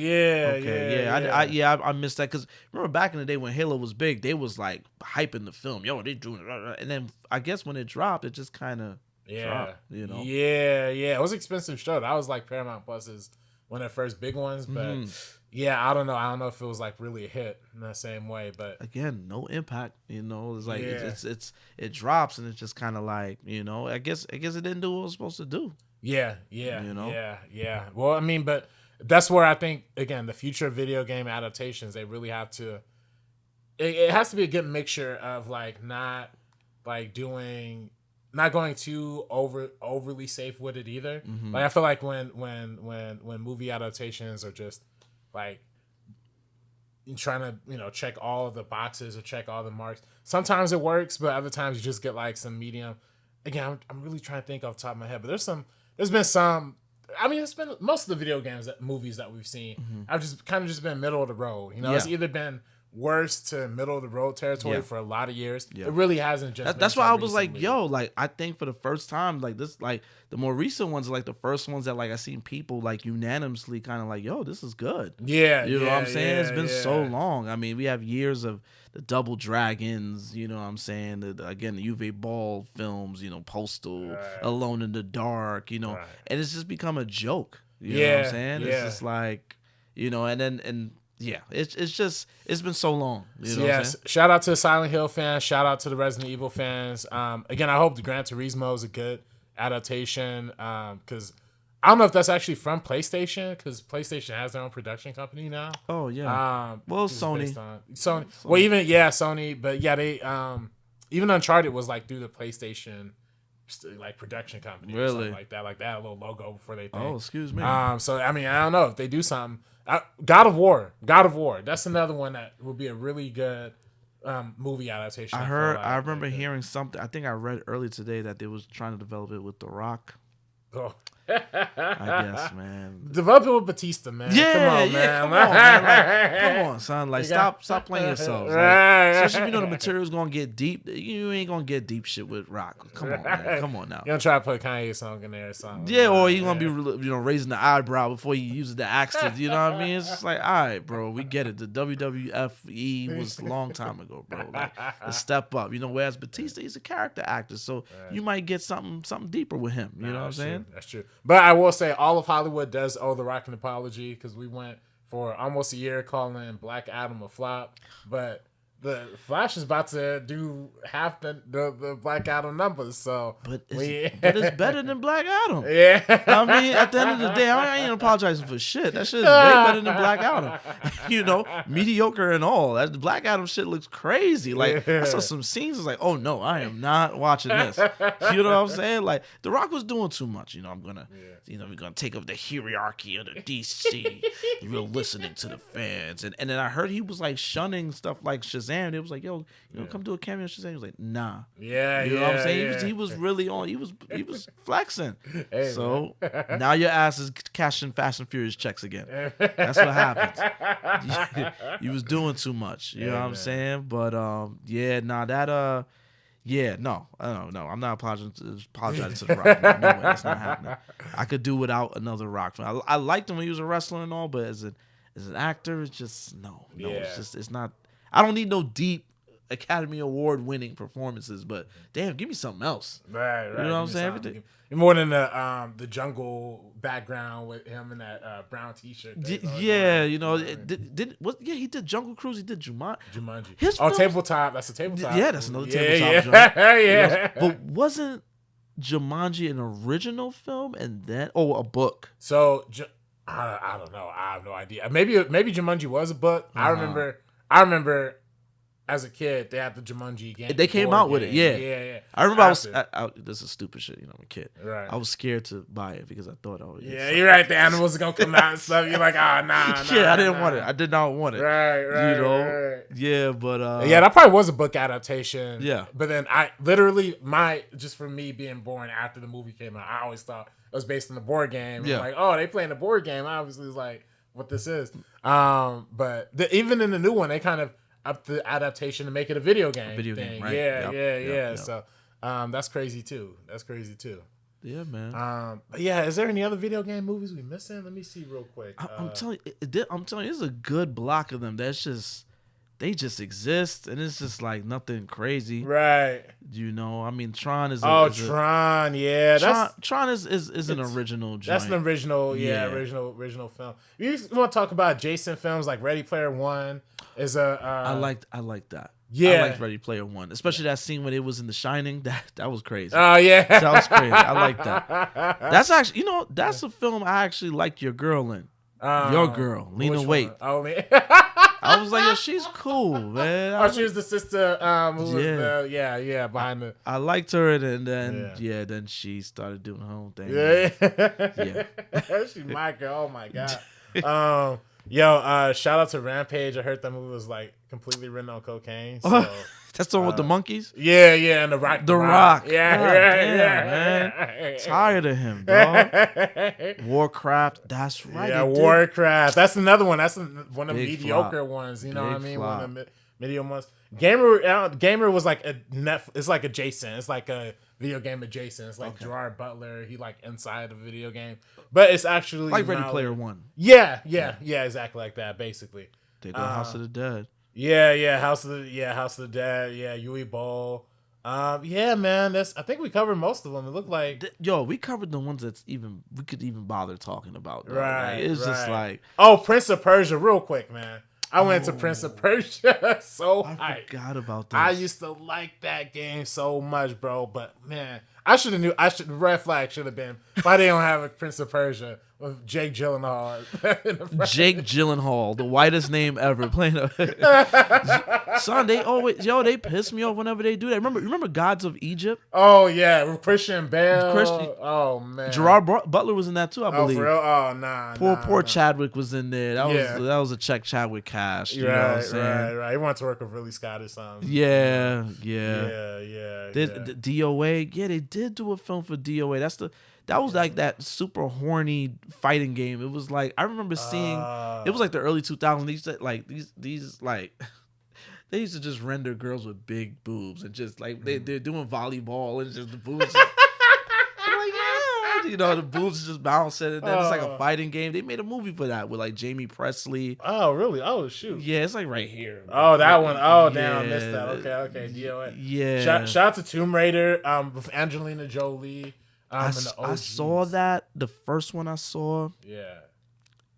Speaker 2: I missed that because remember back in the day when Halo was big, they was like hyping the film. Yo, they doing it. And then I guess when it dropped, it just kind of dropped, you know?
Speaker 3: Yeah. It was an expensive show. That was like Paramount Plus's one of the first big ones, but yeah, I don't know. I don't know if it was like really a hit in that same way, but
Speaker 2: again, no impact. You know, it's like it drops and it's just kind of like, you know, I guess it didn't do what it was supposed to do.
Speaker 3: Yeah.
Speaker 2: You know?
Speaker 3: Yeah. Well, I mean, but that's where I think again the future of video game adaptations, they really have to. It has to be a good mixture of like not going too overly safe with it either. Like I feel like when movie adaptations are just like trying to, you know, check all of the boxes or check all the marks. Sometimes it works, but other times you just get like some medium. Again, I'm really trying to think off the top of my head, but there's been some. I mean, it's been most of the movies that we've seen. I've just kind of just been middle of the road. You know, it's either been worst to middle of the road territory for a lot of years. It really hasn't just.
Speaker 2: That's why I was like, yo, like I think for the first time, like this, like the more recent ones are like the first ones that like I seen people like unanimously kind of like, yo, this is good.
Speaker 3: Yeah,
Speaker 2: you know what I'm saying? It's been so long. I mean, we have years of the Double Dragons. You know what I'm saying? The Uwe Ball films. You know, Postal, Alone in the Dark. You know, and it's just become a joke. You know what I'm saying? It's just like, you know, and. Yeah, it's been so long. You know
Speaker 3: yes, shout out to the Silent Hill fans. Shout out to the Resident Evil fans. Again, I hope the Gran Turismo is a good adaptation. Because I don't know if that's actually from PlayStation. Because PlayStation has their own production company now.
Speaker 2: Oh yeah. Well, Sony.
Speaker 3: Sony. Well, even Sony. But yeah, they even Uncharted was like through the PlayStation like production company. Really? Or something like that. Like that, a little logo before they.
Speaker 2: Oh, excuse me.
Speaker 3: So I mean, I don't know if they do something. God of War. That's another one that would be a really good movie adaptation.
Speaker 2: I remember hearing something. I think I read earlier today that they was trying to develop it with The Rock.
Speaker 3: Oh.
Speaker 2: I guess, man.
Speaker 3: Develop it with Batista, man.
Speaker 2: Yeah,
Speaker 3: come on, man.
Speaker 2: Come on, man. Like, come on, son. Like, stop playing yourselves. Like, especially if you know the material's gonna get deep. You ain't gonna get deep shit with Rock. Come on, man. Come on now.
Speaker 3: You gonna try to put a Kanye song in there or something?
Speaker 2: Yeah, or you gonna be raising the eyebrow before you use the axe to, you know what I mean? It's just like, all right, bro, we get it. The WWFE was a long time ago, bro. Like, the step up, you know. Whereas Batista, he's a character actor, so you might get something deeper with him. You know what I'm saying?
Speaker 3: That's true. But I will say, all of Hollywood does owe The Rock an apology because we went for almost a year calling Black Adam a flop, but the Flash is about to do half the Black Adam numbers. So,
Speaker 2: but it's better than Black Adam.
Speaker 3: Yeah,
Speaker 2: I mean, at the end of the day, I ain't apologizing for shit. That shit is way better than Black Adam. You know, mediocre and all. That Black Adam shit looks crazy. Like I saw some scenes. It's like, oh no, I am not watching this. You know what I'm saying? Like The Rock was doing too much. You know, we're gonna take over the hierarchy of the DC. We're listening to the fans, and then I heard he was like shunning stuff like Shazam. It was like, yo, come do a cameo in Shazam. He was like, nah.
Speaker 3: Yeah,
Speaker 2: you know what I'm saying? He was really on. He was flexing. Hey, so now your ass is cashing Fast and Furious checks again. That's what happens. He was doing too much. You know what I'm saying? But no, I'm not apologizing to The Rock. No way, that's not happening. I could do without another Rock. I liked him when he was a wrestler and all, but as an actor, it's just no. It's not. I don't need no deep Academy Award winning performances, but damn, give me something else.
Speaker 3: Right.
Speaker 2: You know what I'm saying? Everything.
Speaker 3: More than the jungle background with him in that brown T-shirt.
Speaker 2: You know, he did Jungle Cruise. He did
Speaker 3: Jumanji. Tabletop. That's a tabletop.
Speaker 2: Yeah, that's another tabletop joint.
Speaker 3: Yeah.
Speaker 2: But wasn't Jumanji an original film and then a book?
Speaker 3: So I don't know. I have no idea. Maybe Jumanji was a book. I remember as a kid, they had the Jumanji game.
Speaker 2: They came out with it, yeah.
Speaker 3: Yeah.
Speaker 2: I remember this is stupid shit, I'm a kid.
Speaker 3: Right.
Speaker 2: I was scared to buy it because I thought I would.
Speaker 3: Yeah, you're right. The animals are gonna come out and stuff. You're like, nah.
Speaker 2: Yeah, I didn't want it. I did not want it.
Speaker 3: Right.
Speaker 2: You know.
Speaker 3: Right.
Speaker 2: Yeah, but
Speaker 3: yeah, that probably was a book adaptation.
Speaker 2: Yeah.
Speaker 3: But then I literally just for me being born after the movie came out, I always thought it was based on the board game.
Speaker 2: Yeah.
Speaker 3: I'm like, oh, they playing the board game. Obviously, it's like what this is. But even in the new one, they kind of up the adaptation to make it a video game. Thing.
Speaker 2: Right?
Speaker 3: Yeah.
Speaker 2: Yep.
Speaker 3: So that's crazy too.
Speaker 2: Yeah, man.
Speaker 3: But yeah, is there any other video game movies we missing? Let me see real quick.
Speaker 2: I'm telling you, it's a good block of them. They just exist, and it's just like nothing crazy,
Speaker 3: right?
Speaker 2: You know, I mean, Tron is.
Speaker 3: Tron, yeah,
Speaker 2: Tron is an original.
Speaker 3: That's an original, original film. You want to talk about Jason films like Ready Player One? I
Speaker 2: like that.
Speaker 3: Yeah,
Speaker 2: I liked Ready Player One, especially that scene when it was in The Shining. That was crazy.
Speaker 3: Oh yeah,
Speaker 2: that was crazy. I like that. That's actually, that's a film I actually liked your girl in. Your girl, Lena Waithe.
Speaker 3: Oh man.
Speaker 2: I was like, yo, she's cool, man.
Speaker 3: She was the sister who was behind the.
Speaker 2: I liked her, and then then she started doing her own thing.
Speaker 3: Yeah. She's my girl. Oh my god. Shout out to Rampage. I heard that movie was like completely written on cocaine. So,
Speaker 2: that's the one with the monkeys?
Speaker 3: Yeah, and The Rock.
Speaker 2: The Rock.
Speaker 3: Yeah,
Speaker 2: man. Tired of him, dog. Warcraft. That's right.
Speaker 3: Yeah, Warcraft. That's another one. That's one of the
Speaker 2: Big
Speaker 3: mediocre
Speaker 2: flop.
Speaker 3: ones. You know what I mean?
Speaker 2: Flop.
Speaker 3: One of the mediocre ones. Gamer was like it's like adjacent. It's like a video game adjacent. It's like Gerard Butler. He like inside a video game, but it's actually
Speaker 2: like Ready Player One.
Speaker 3: Yeah, exactly like that. Basically,
Speaker 2: they go House of the Dead.
Speaker 3: Yeah, House of the Dead. Yeah, Yui Bowl. Yeah, man. I think we covered most of them. It looked like
Speaker 2: we covered the ones we could even bother talking about. Though.
Speaker 3: Right,
Speaker 2: like, it's just like
Speaker 3: Prince of Persia. Real quick, man. I went to Prince of Persia
Speaker 2: I forgot about this.
Speaker 3: I used to like that game so much, bro. But man, I should have knew. Red flag should have been. Why they don't have a Prince of Persia with Jake Gyllenhaal?
Speaker 2: Jake Gyllenhaal, the whitest name ever, playing. Son, they piss me off whenever they do that. Remember Gods of Egypt?
Speaker 3: Oh yeah, with Christian Bale. Oh man,
Speaker 2: Gerard Butler was in that too, I believe.
Speaker 3: Oh for real? Oh nah.
Speaker 2: Poor Chadwick was in there. That was a check Chadwick cast. You know what I'm saying?
Speaker 3: Right. He wanted to work with Ridley Scott or something.
Speaker 2: Yeah.
Speaker 3: The
Speaker 2: DOA. Yeah, they did do a film for DOA. That was like that super horny fighting game. It was like I remember seeing. It was like the early 2000s. These they used to just render girls with big boobs and just like they're doing volleyball and just the boobs. The boobs is just bouncing and then it's like a fighting game. They made a movie for that with like Jamie Presley.
Speaker 3: Oh really? Oh shoot.
Speaker 2: Yeah, it's like right here.
Speaker 3: Oh, that one. Oh damn, I missed that. Okay. DOA.
Speaker 2: Yeah.
Speaker 3: Shout out to Tomb Raider with Angelina Jolie.
Speaker 2: I saw that, the first one I saw.
Speaker 3: Yeah.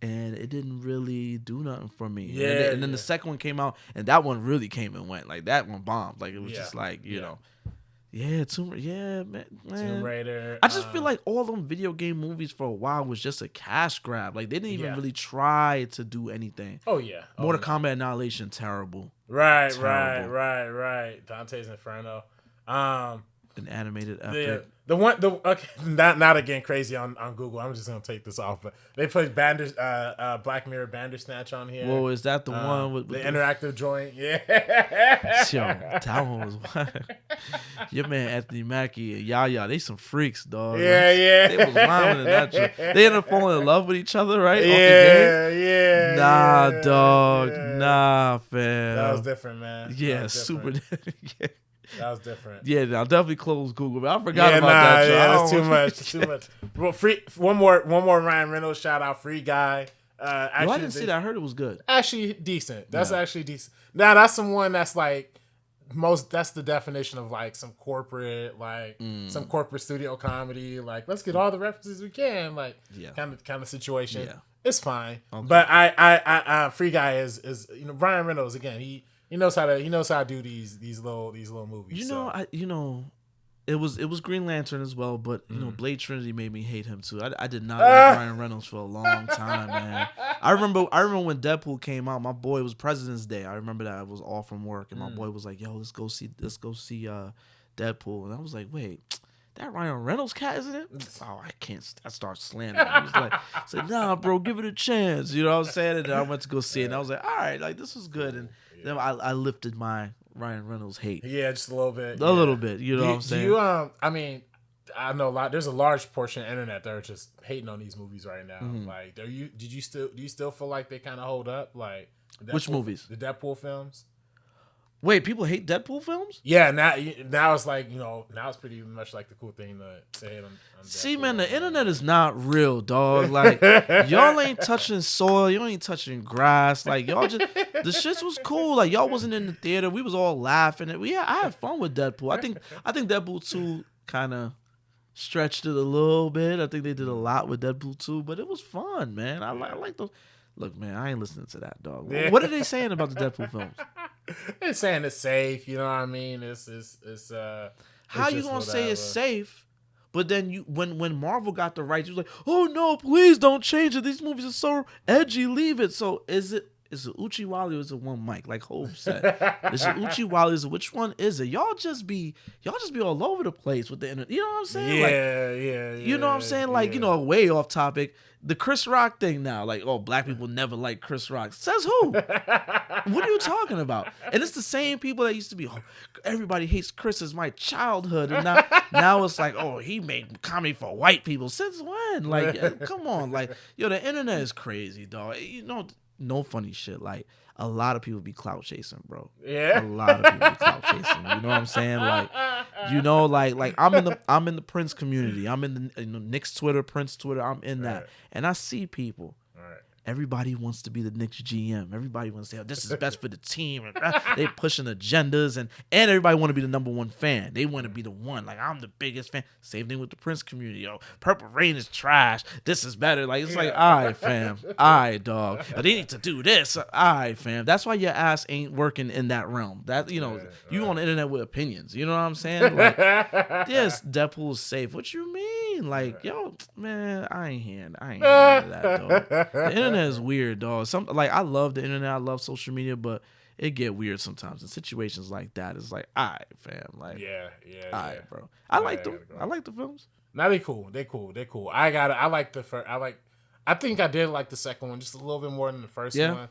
Speaker 2: And it didn't really do nothing for me.
Speaker 3: Yeah.
Speaker 2: And then the second one came out, and that one really came and went. Like that one bombed. Like it was just like, you know. Yeah, Tomb
Speaker 3: Raider.
Speaker 2: I just feel like all them video game movies for a while was just a cash grab. Like they didn't even really try to do anything.
Speaker 3: Oh yeah.
Speaker 2: Mortal Kombat Annihilation, terrible.
Speaker 3: Right. Dante's Inferno.
Speaker 2: An animated epic.
Speaker 3: Not again crazy on Google. I'm just gonna take this off, but they put Black Mirror Bandersnatch on here.
Speaker 2: Whoa, is that the one with
Speaker 3: the interactive joint? Yeah.
Speaker 2: Yo, that one was wild. Your man Anthony Mackie and Yaya, they some freaks, dog.
Speaker 3: Yeah.
Speaker 2: They was lying in that joint. They ended up falling in love with each other, right?
Speaker 3: Yeah.
Speaker 2: Nah, dog. Nah, fam.
Speaker 3: That was different, man.
Speaker 2: Yeah, super different. Yeah.
Speaker 3: That was different.
Speaker 2: Yeah, I'll definitely close Google. But I forgot about that.
Speaker 3: Yeah, that's too much. Well, one more Ryan Reynolds shout out, Free Guy. Actually,
Speaker 2: I didn't see that. I heard it was good.
Speaker 3: Actually, decent. That's actually decent. Now that's someone that's like that's the definition of like some corporate studio comedy. Like let's get all the references we can. Like kind of situation. Yeah. It's fine. Okay. But I Free Guy is Ryan Reynolds again. He knows how to do these little movies.
Speaker 2: It was Green Lantern as well, but you know, Blade Trinity made me hate him too. I did not like Ryan Reynolds for a long time, man. I remember when Deadpool came out. My boy, it was President's Day. I remember that I was off from work, and my boy was like, "Yo, let's go see Deadpool." And I was like, "Wait, that Ryan Reynolds cat, isn't it?" Oh, I can't. I start slamming. I was like, "Nah, bro, give it a chance." You know what I'm saying? And then I went to go see it, and I was like, "All right, like this was good." And then I lifted my Ryan Reynolds hate.
Speaker 3: Yeah, just a little bit.
Speaker 2: A little bit. You know what I'm saying?
Speaker 3: Do you, I mean, I know there's a large portion of the internet that are just hating on these movies right now. Like, do you still feel like they kind of hold up? Like,
Speaker 2: which movies?
Speaker 3: The Deadpool films.
Speaker 2: Wait, people hate Deadpool films?
Speaker 3: Yeah, now it's like, you know, now it's pretty much like the cool thing to hate on
Speaker 2: See,
Speaker 3: Deadpool.
Speaker 2: man, the internet is not real, dog. Like, y'all ain't touching soil. Y'all ain't touching grass. Like, y'all just, the shits was cool. Like, y'all wasn't in the theater. We was all laughing. I had fun with Deadpool. I think Deadpool 2 kind of stretched it a little bit. I think they did a lot with Deadpool 2, but it was fun, man. I like those. Look, man, I ain't listening to that, dog.
Speaker 3: Yeah.
Speaker 2: What are they saying about the Deadpool films?
Speaker 3: They're saying it's safe, you know what I mean? It's
Speaker 2: How you gonna say it's safe? But then when Marvel got the rights, you was like, oh no, please don't change it. These movies are so edgy, leave it. So is it Uchiwali or is it one mic? Like Hope said. Is it Uchiwali? Is it, which one is it? Y'all just be all over the place with the internet. You know what I'm saying?
Speaker 3: Yeah.
Speaker 2: You know what I'm saying? Like, you know, way off topic. The Chris Rock thing now, like, oh, black people never like Chris Rock. Says who? What are you talking about? And it's the same people that used to be, oh, everybody hates Chris as my childhood. And now it's like, oh, he made comedy for white people. Since when? Like, come on. Like, yo, the internet is crazy, dog. You know, no funny shit. Like, a lot of people be clout chasing, bro.
Speaker 3: Yeah.
Speaker 2: A lot of people be clout chasing. You know what I'm saying? Like, you know, like I'm in the Prince community. I'm in the Knicks Twitter, Prince Twitter. I'm in that, and I see people. Everybody wants to be the Knicks GM. Everybody wants to say, oh, this is best for the team. And they pushing agendas, and everybody want to be the number one fan. They want to be the one. Like, I'm the biggest fan. Same thing with the Prince community. Yo, Purple Rain is trash. This is better. Like, it's like, all right, fam. All right, dog. They need to do this. All right, fam. That's why your ass ain't working in that realm. That, you know, you on the internet with opinions. You know what I'm saying? Like, yes, Deadpool's safe. What you mean? Like, yo, man, I ain't hearing that, dog. The internet is weird, dog. Like, I love the internet, I love social media, but it get weird sometimes in situations like that. It's like, all right, fam. Like, all right, bro. I like them. I like the films.
Speaker 3: Nah, they cool. I think I did like the second one just a little bit more than the first one.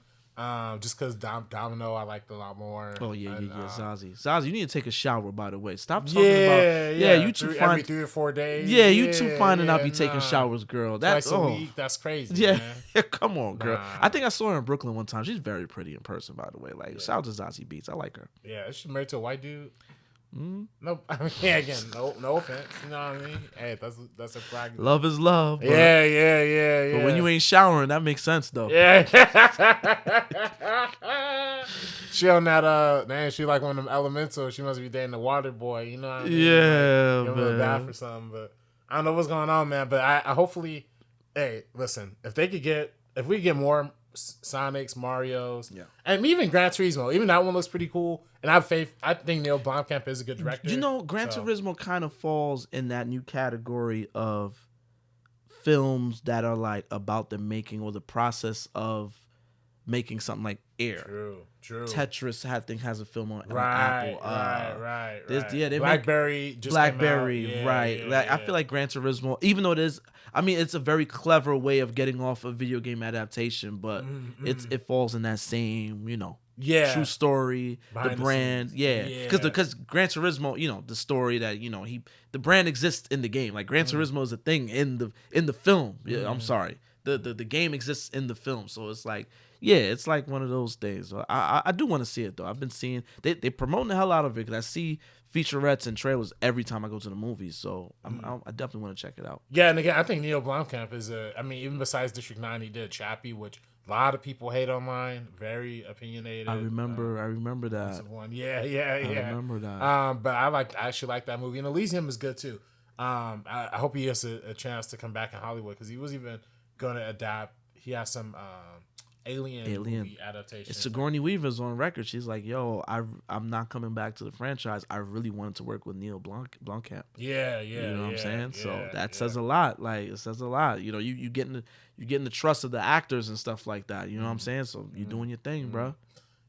Speaker 3: Just because Domino I liked a lot more.
Speaker 2: Oh yeah. Zazie, you need to take a shower, by the way. Stop talking about you two
Speaker 3: every 3 or 4 days.
Speaker 2: Yeah, you two finding out be taking showers, girl. That's
Speaker 3: a week. That's crazy.
Speaker 2: Yeah,
Speaker 3: man.
Speaker 2: come on, girl. I think I saw her in Brooklyn one time. She's very pretty in person, by the way. Like, shout out to Zazie Beats. I like her.
Speaker 3: Yeah, is she married to a white dude? No, I mean, again, no offense. You know what I mean? Hey, that's a prerogative.
Speaker 2: Love is love. Bro.
Speaker 3: Yeah.
Speaker 2: But when you ain't showering, that makes sense though.
Speaker 3: Yeah. She on that man, she like one of them elementals. She must be dating the water boy. You know what I mean?
Speaker 2: Yeah,
Speaker 3: like, man. Bad for something, but I don't know what's going on, man. But I hopefully, hey, listen, if we get more Sonics, Marios, and even Gran Turismo, even that one looks pretty cool. And I have faith. I think Neil Blomkamp is a good director.
Speaker 2: You know, Gran Turismo kind of falls in that new category of films that are like about the making or the process of making something, like Air.
Speaker 3: True.
Speaker 2: Tetris, I think, has a film on Apple.
Speaker 3: Right.
Speaker 2: They
Speaker 3: Blackberry just
Speaker 2: Blackberry,
Speaker 3: came out.
Speaker 2: right. I feel like Gran Turismo, even though it is, I mean, it's a very clever way of getting off a video game adaptation, but it falls in that same, you know, true story,
Speaker 3: behind
Speaker 2: the brand, because Gran Turismo, you know, the story that, you know, the brand exists in the game. Like, Gran Turismo is a thing in the film. Yeah, I'm sorry, the game exists in the film, so it's like. Yeah, it's like one of those things. I do want to see it though. I've been seeing they promoting the hell out of it because I see featurettes and trailers every time I go to the movies. So I definitely want to check it out.
Speaker 3: Yeah, and again, I think Neil Blomkamp is even besides District 9, he did Chappie, which a lot of people hate online. Very opinionated.
Speaker 2: I remember that.
Speaker 3: Yeah.
Speaker 2: I remember that.
Speaker 3: But I actually like that movie, and Elysium is good too. I hope he has a chance to come back in Hollywood because he was even going to adapt. He has some. Alien. Movie adaptation.
Speaker 2: Sigourney Weaver's on record. She's like, "Yo, I'm not coming back to the franchise. I really wanted to work with Neil Blomkamp."
Speaker 3: Yeah.
Speaker 2: You know what I'm saying?
Speaker 3: Yeah,
Speaker 2: So that says a lot. Like, it says a lot. You know, you getting the trust of the actors and stuff like that. You know what I'm saying? So you doing your thing, bro.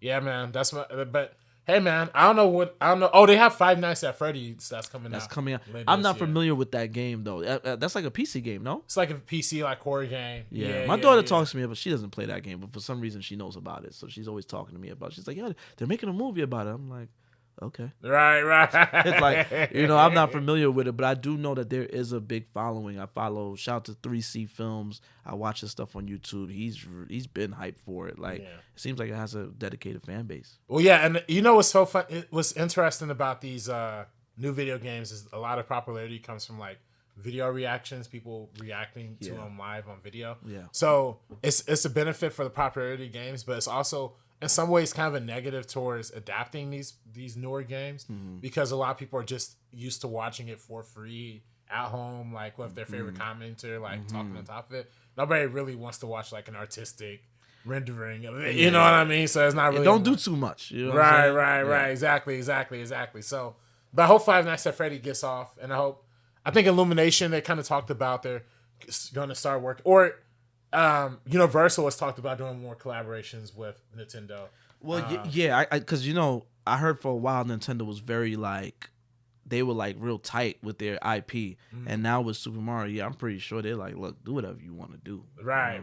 Speaker 3: Yeah, man. But hey, man, I don't know. Oh, they have Five Nights at Freddy's that's coming out.
Speaker 2: I'm not familiar with that game though. That's like a PC game, no?
Speaker 3: It's like a PC like horror game.
Speaker 2: Yeah, my daughter talks to me about. She doesn't play that game, but for some reason she knows about it. So she's always talking to me about it. She's like, "Yeah, they're making a movie about it." I'm like, okay.
Speaker 3: Right.
Speaker 2: It's like, you know, I'm not familiar with it, but I do know that there is a big following. I follow, shout to 3C Films. I watch his stuff on YouTube. He's been hyped for it. Like, it seems like it has a dedicated fan base.
Speaker 3: Well, yeah, and you know what's so fun? What's interesting about these new video games is a lot of popularity comes from like video reactions, people reacting to them live on video.
Speaker 2: Yeah.
Speaker 3: So it's a benefit for the popularity of games, but it's also in some ways kind of a negative towards adapting these newer games because a lot of people are just used to watching it for free at home, like with their favorite commenter, like talking on top of it. Nobody really wants to watch like an artistic rendering of it. You know what I mean? So it's not really
Speaker 2: don't do too much. You know
Speaker 3: right. Exactly. So, but I hope Five Nights at Freddy gets off, and I think Illumination, they kind of talked about they're going to start working, or Universal has talked about doing more collaborations with Nintendo.
Speaker 2: Well, because I heard for a while Nintendo was very like, they were like real tight with their IP, and now with Super Mario, I'm pretty sure they're like, look, do whatever you want to do.
Speaker 3: Right.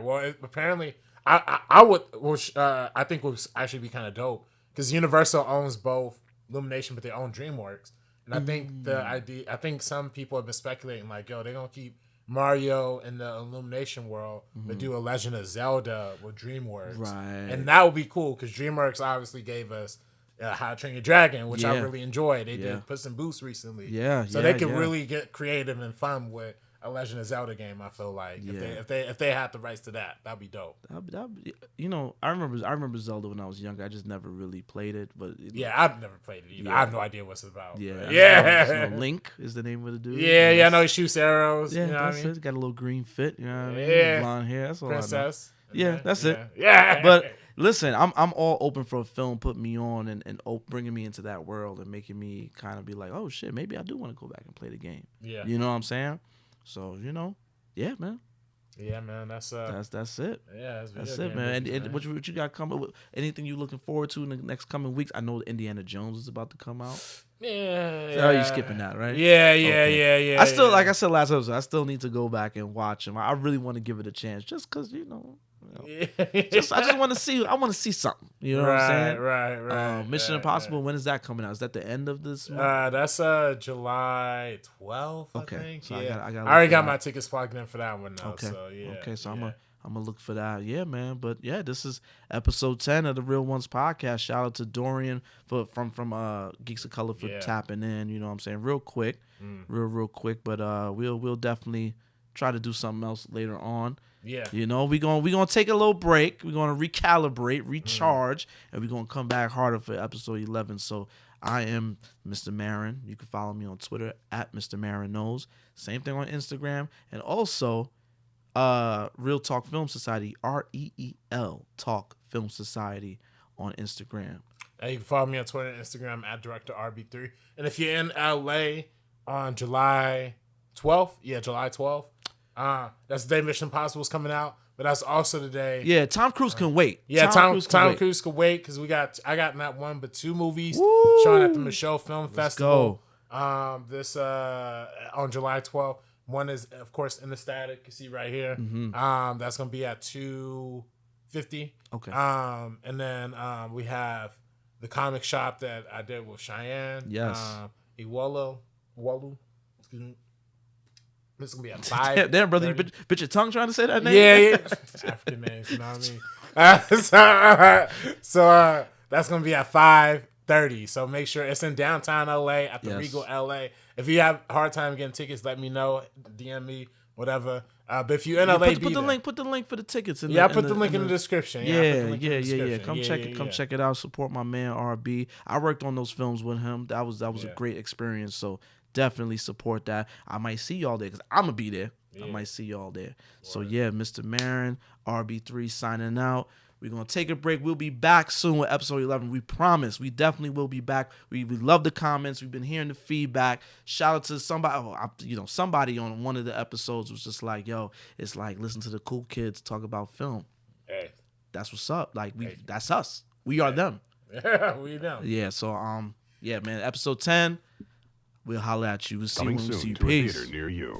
Speaker 3: Well, apparently, I think would actually be kind of dope because Universal owns both Illumination, but they own DreamWorks, and I think some people have been speculating like, yo, they're gonna keep Mario in the Illumination world, but do a Legend of Zelda with DreamWorks,
Speaker 2: right? And
Speaker 3: that would be cool because DreamWorks obviously gave us How to Train Your Dragon, which I really enjoyed. They did Puss in Boots recently, so they could really get creative and fun with a Legend of Zelda game. I feel like if they had the rights to that'd be dope.
Speaker 2: That'd be, I remember Zelda when I was younger. I just never really played it, but
Speaker 3: I've never played it either. I have no idea what's it about.
Speaker 2: Link is the name of the dude.
Speaker 3: I know he shoots arrows.
Speaker 2: Yeah,
Speaker 3: you know
Speaker 2: that's
Speaker 3: what I mean?
Speaker 2: it. Got a little green fit. You know what I mean? Blonde hair. That's all
Speaker 3: Princess.
Speaker 2: I know. Yeah, that's it.
Speaker 3: Yeah,
Speaker 2: but listen, I'm all open for a film, put me on and bringing me into that world and making me kind of be like, oh shit, maybe I do want to go back and play the game.
Speaker 3: Yeah,
Speaker 2: you know what I'm saying? So yeah, man.
Speaker 3: Yeah, man. That's
Speaker 2: it.
Speaker 3: Yeah,
Speaker 2: that's it, man. And what you got coming? Anything you looking forward to in the next coming weeks? I know Indiana Jones is about to come out.
Speaker 3: Yeah.
Speaker 2: So you skipping that, right?
Speaker 3: Yeah.
Speaker 2: I still, like I said last episode, I still need to go back and watch them. I really want to give it a chance, just because I just want to see. I want to see something. You know what I'm saying?
Speaker 3: Right.
Speaker 2: Mission Impossible. When is that coming out? Is that the end of this month?
Speaker 3: That's July 12th.
Speaker 2: Okay.
Speaker 3: I think.
Speaker 2: So
Speaker 3: yeah.
Speaker 2: I
Speaker 3: already got my tickets plugged in for that one now.
Speaker 2: Okay.
Speaker 3: So yeah.
Speaker 2: Okay. So I'm gonna look for that. Yeah, man. But yeah, this is episode 10 of the Real Ones podcast. Shout out to Dorian from Geeks of Color for tapping in. You know what I'm saying? Real quick, real quick. But we'll definitely try to do something else later on.
Speaker 3: Yeah.
Speaker 2: We're gonna take a little break. We're gonna recalibrate, recharge, and we're gonna come back harder for episode 11. So I am Mr. Marin. You can follow me on Twitter at MrMarinKnows. Same thing on Instagram, and also Real Talk Film Society, REEL Talk Film Society on Instagram.
Speaker 3: You can follow me on Twitter and Instagram at Director RB3. And if you're in LA on July 12th, that's the day Mission Impossible is coming out, but that's also the day.
Speaker 2: Yeah, Tom Cruise can wait.
Speaker 3: Yeah, Tom Cruise can wait because I got not one but two movies showing at the Michelle Film Festival. This on July 12th. One is of course In the Static. You see right here. That's gonna be at 2:50.
Speaker 2: Okay.
Speaker 3: And then we have the comic shop that I did with Cheyenne.
Speaker 2: Yes.
Speaker 3: Walu. Excuse me. This is gonna be at 5.
Speaker 2: Damn, brother, you bit your tongue trying to say that name.
Speaker 3: Yeah. African names, you know what I mean? So that's gonna be at 5:30. So make sure it's in downtown LA at the Regal LA. If you have a hard time getting tickets, let me know. DM me, whatever. But if you're in LA,
Speaker 2: put the link for the tickets.
Speaker 3: I put the link in the description.
Speaker 2: Yeah. Come check it out. Support my man RB. I worked on those films with him. That was a great experience. So definitely support that. I might see y'all there because I'm gonna be there. I might see y'all there. So yeah, Mr. Marin, RB3 signing out. We're going to take a break. We'll be back soon with episode 11. We promise. We definitely will be back. We love the comments. We've been hearing the feedback. Shout out to somebody, somebody on one of the episodes was just like, yo, it's like listen to the cool kids talk about film.
Speaker 3: Hey.
Speaker 2: That's what's up. Like that's us. We are them.
Speaker 3: Yeah, we them.
Speaker 2: Yeah, so yeah, man, episode 10. We'll holler at you. We'll see you
Speaker 1: Coming
Speaker 2: when we see
Speaker 1: soon
Speaker 2: you.
Speaker 1: to a
Speaker 2: Peace.
Speaker 1: theater near you.